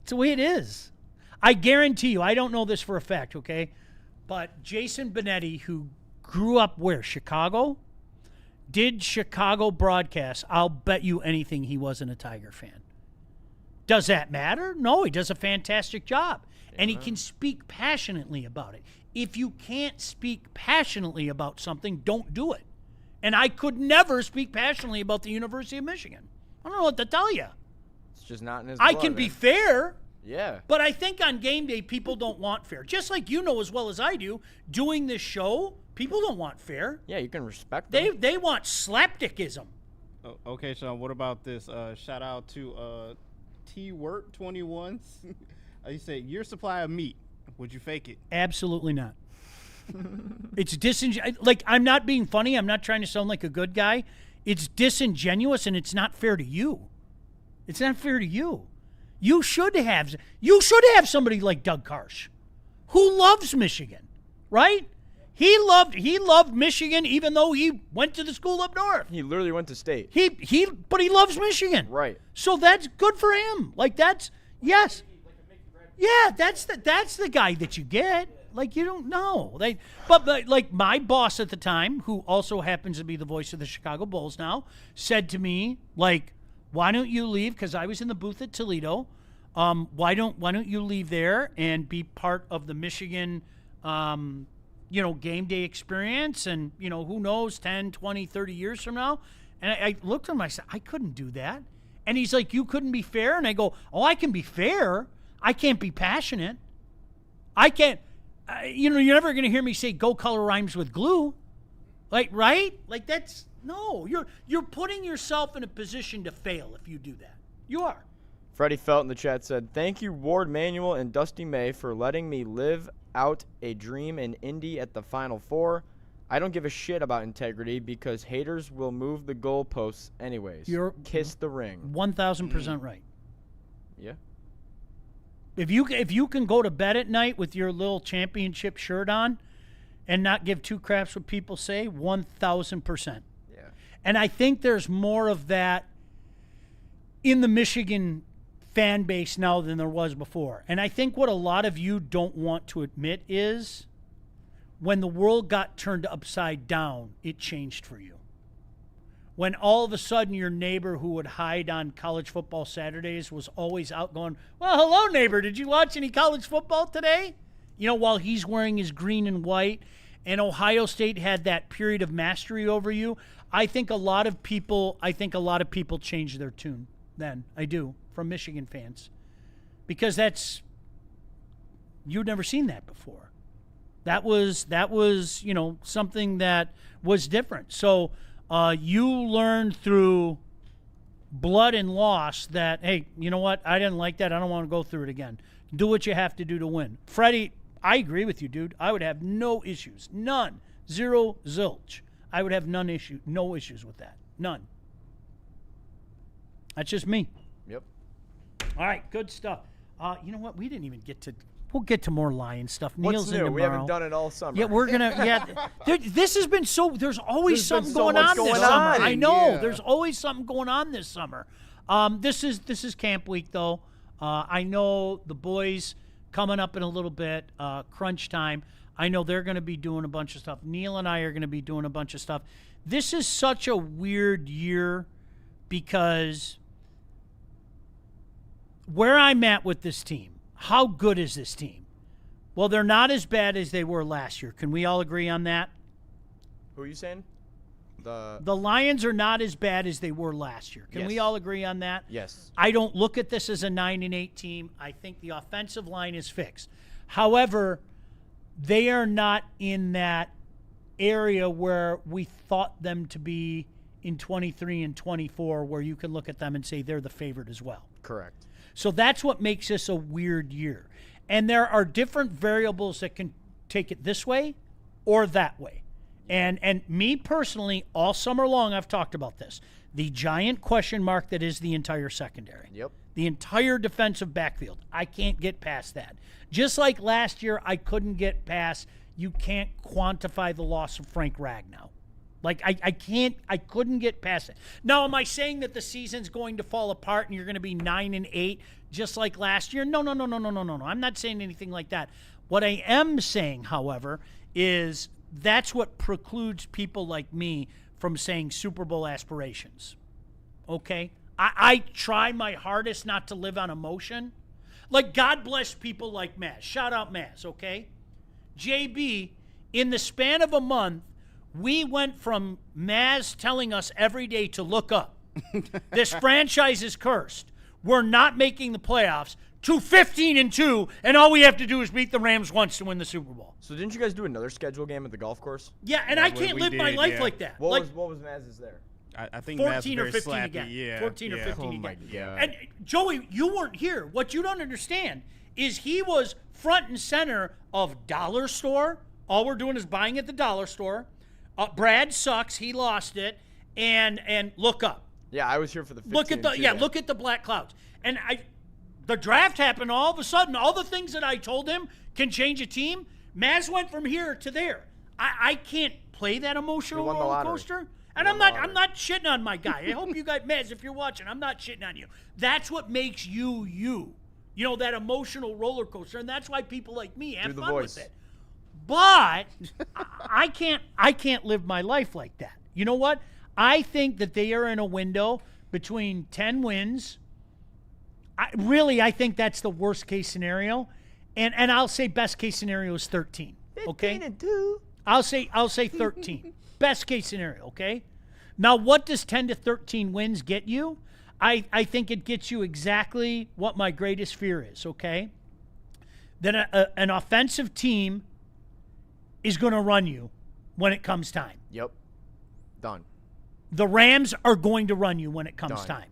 the way it is. I guarantee you. I don't know this for a fact, okay? But Jason Benetti, who grew up where? Chicago? Did Chicago broadcast. I'll bet you anything he wasn't a Tiger fan. Does that matter? No, he does a fantastic job. And he can speak passionately about it. If you can't speak passionately about something, don't do it. And I could never speak passionately about the University of Michigan. I don't know what to tell you. It's just not in his I blood, can be man. fair. Yeah. But I think on game day, people don't want fair. Just like you know as well as I do, doing this show, people don't want fair. Yeah, you can respect them. They want slapdickism. Oh, okay, Sean, what about this? Shout out to T-Wort21. You said, your supply of meat, would you fake it? Absolutely not. It's disingenuous. Like, I'm not being funny. I'm not trying to sound like a good guy. It's disingenuous, and it's not fair to you. It's not fair to you. You should have somebody like Doug Karsh, who loves Michigan, right? He loved Michigan, even though he went to the school up north. He literally went to state. But he loves Michigan, right? So that's good for him. Like yes, yeah, that's the guy that you get. Like, you don't know. But like my boss at the time, who also happens to be the voice of the Chicago Bulls now, said to me, like, why don't you leave? Because I was in the booth at Toledo. Why don't you leave there and be part of the Michigan, game day experience? And, who knows, 10, 20, 30 years from now? And I looked at him, I said, I couldn't do that. And he's like, you couldn't be fair? And I go, oh, I can be fair. I can't be passionate. I can't. You're never going to hear me say go color rhymes with glue. Like, right? Like, that's, no. You're putting yourself in a position to fail if you do that. You are. Freddie Felt in the chat said, thank you, Ward Manuel and Dusty May, for letting me live out a dream in Indy at the Final Four. I don't give a shit about integrity because haters will move the goalposts anyways. Kiss the ring. 1,000% right. Yeah. If you can go to bed at night with your little championship shirt on and not give two craps what people say, 1,000%. Yeah. And I think there's more of that in the Michigan fan base now than there was before. And I think what a lot of you don't want to admit is when the world got turned upside down, it changed for you. When all of a sudden your neighbor who would hide on college football Saturdays was always out going, well, hello, neighbor, did you watch any college football today? While he's wearing his green and white, and Ohio State had that period of mastery over you. I think a lot of people changed their tune then. I do, from Michigan fans. Because you'd never seen that before. That was something that was different. So you learned through blood and loss that, hey, you know what? I didn't like that. I don't want to go through it again. Do what you have to do to win. Freddie, I agree with you, dude. I would have no issues. None. Zero, zilch. I would have no issues with that. None. That's just me. Yep. All right, good stuff. You know what? We didn't even get to. We'll get to more Lion stuff. What's Neil's new? in tomorrow. We haven't done it all summer. Yeah, we're gonna. Yeah, this has been so. There's always something going on this summer. I know. There's always something going on this summer. This is camp week though. I know the boys coming up in a little bit. Crunch time. I know they're going to be doing a bunch of stuff. Neil and I are going to be doing a bunch of stuff. This is such a weird year because where I'm at with this team, how good is this team? Well, they're not as bad as they were last year. Can we all agree on that? Who are you saying? The Lions are not as bad as they were last year. Can we all agree on that? Yes. I don't look at this as a 9-8 team. I think the offensive line is fixed. However, they are not in that area where we thought them to be in 23 and 24, where you can look at them and say they're the favorite as well. Correct. So that's what makes this a weird year. And there are different variables that can take it this way or that way. And me personally, all summer long, I've talked about this. The giant question mark that is the entire secondary. Yep. The entire defensive backfield. I can't get past that. Just like last year, I couldn't get past, you can't quantify the loss of Frank Ragnow. Like, I couldn't get past it. Now, am I saying that the season's going to fall apart and you're going to be 9-8 just like last year? No. I'm not saying anything like that. What I am saying, however, is that's what precludes people like me from saying Super Bowl aspirations. Okay? I try my hardest not to live on emotion. Like, God bless people like Maz. Shout out Maz, okay? JB, in the span of a month, we went from Maz telling us every day to look up. This franchise is cursed. We're not making the playoffs to 15-2, and all we have to do is beat the Rams once to win the Super Bowl. So didn't you guys do another schedule game at the golf course? Yeah, and I can't live my life like that. What was Maz's there? I think 14 or Maz's 15 very again. slappy. Yeah, 14 or yeah. 15 Oh again. my God. And Joey, you weren't here. What you don't understand is he was front and center of dollar store. All we're doing is buying at the dollar store. Brad sucks. He lost it. And look up. Yeah, I was here for the 15 look at the black clouds. And the draft happened all of a sudden. All the things that I told him can change a team. Maz went from here to there. I can't play that emotional roller coaster. And I'm not shitting on my guy. I hope you guys, Maz, if you're watching, I'm not shitting on you. That's what makes you you. You know, that emotional roller coaster, and that's why people like me have fun with it. But I can't live my life like that. You know what? I think that they are in a window between 10 wins. I think that's the worst case scenario. And I'll say best case scenario is 13. Okay? 15-2. I'll say 13. Best case scenario, okay? Now, what does 10 to 13 wins get you? I think it gets you exactly what my greatest fear is, okay? That an offensive team is going to run you when it comes time. Yep. Done. The Rams are going to run you when it comes Done. time.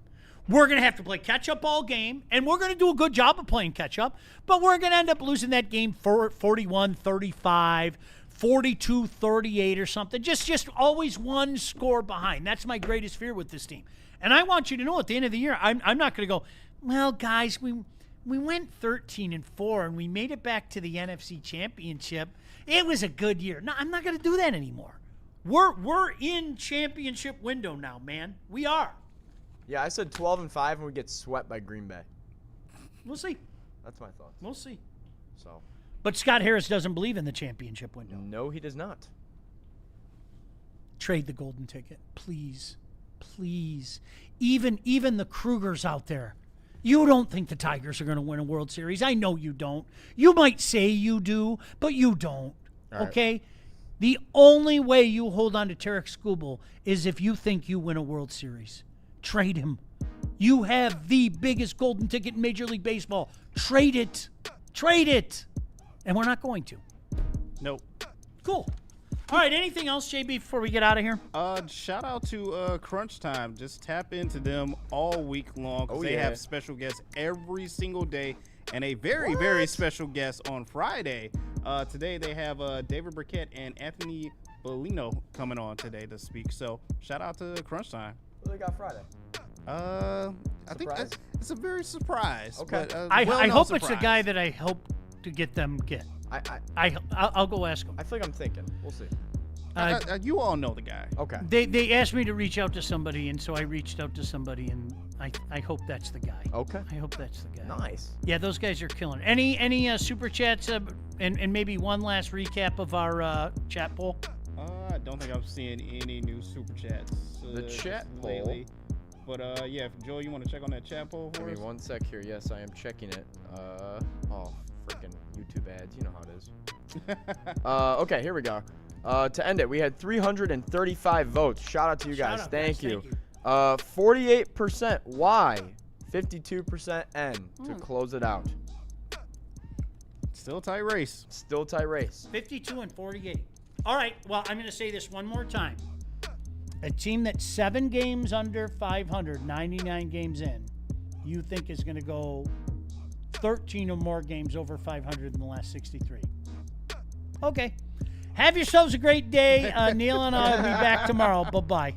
We're going to have to play catch-up all game, and we're going to do a good job of playing catch-up, but we're going to end up losing that game for 41-35, 42-38 or something. Just always one score behind. That's my greatest fear with this team. And I want you to know at the end of the year, I'm not going to go, well, guys, we went 13-4 and we made it back to the NFC Championship. It was a good year. No, I'm not going to do that anymore. We're in championship window now, man. We are. Yeah, I said 12-5 and we get swept by Green Bay. We'll see. That's my thoughts. We'll see. So. But Scott Harris doesn't believe in the championship window. No, he does not. Trade the golden ticket, please. Please. Even the Krugers out there. You don't think the Tigers are going to win a World Series. I know you don't. You might say you do, but you don't. All okay? Right. The only way you hold on to Tarek Skubal is if you think you win a World Series. Trade him. You have the biggest golden ticket in Major League Baseball. Trade it. Trade it. And we're not going to. Nope. Cool. All right, anything else, JB, before we get out of here? Shout out to Crunch Time. Just tap into them all week long because they have special guests every single day and a very, very special guest on Friday. Today they have David Burkett and Anthony Bellino coming on today to speak. So shout out to Crunch Time. What do they got Friday? I think it's a very surprise. Okay. But, I hope surprise. it's a guy that I hope to get them get. I'll go ask him. I feel like I'm thinking. We'll see. You all know the guy. Okay. They asked me to reach out to somebody, and so I reached out to somebody, and I hope that's the guy. Okay. I hope that's the guy. Nice. Yeah, those guys are killing. Any super chats and maybe one last recap of our chat poll? I don't think I'm seeing any new super chats. The chat poll. Lately. But yeah, if Joel, you want to check on that chat poll for us? Give me one sec here. Yes, I am checking it. Oh, freaking YouTube ads. headlines. You know how it is. Okay, here we go. To end it, we had 335 votes. Shout out to you guys. Thank you. 48% Y, 52% N to close it out. Still tight race. Still tight race. 52 and 48. All right, well, I'm going to say this one more time. A team that's 7 games under 500, 99 games in, you think is going to go 13 or more games over 500 in the last 63. Okay. Have yourselves a great day. Neil and I will be back tomorrow. Bye-bye.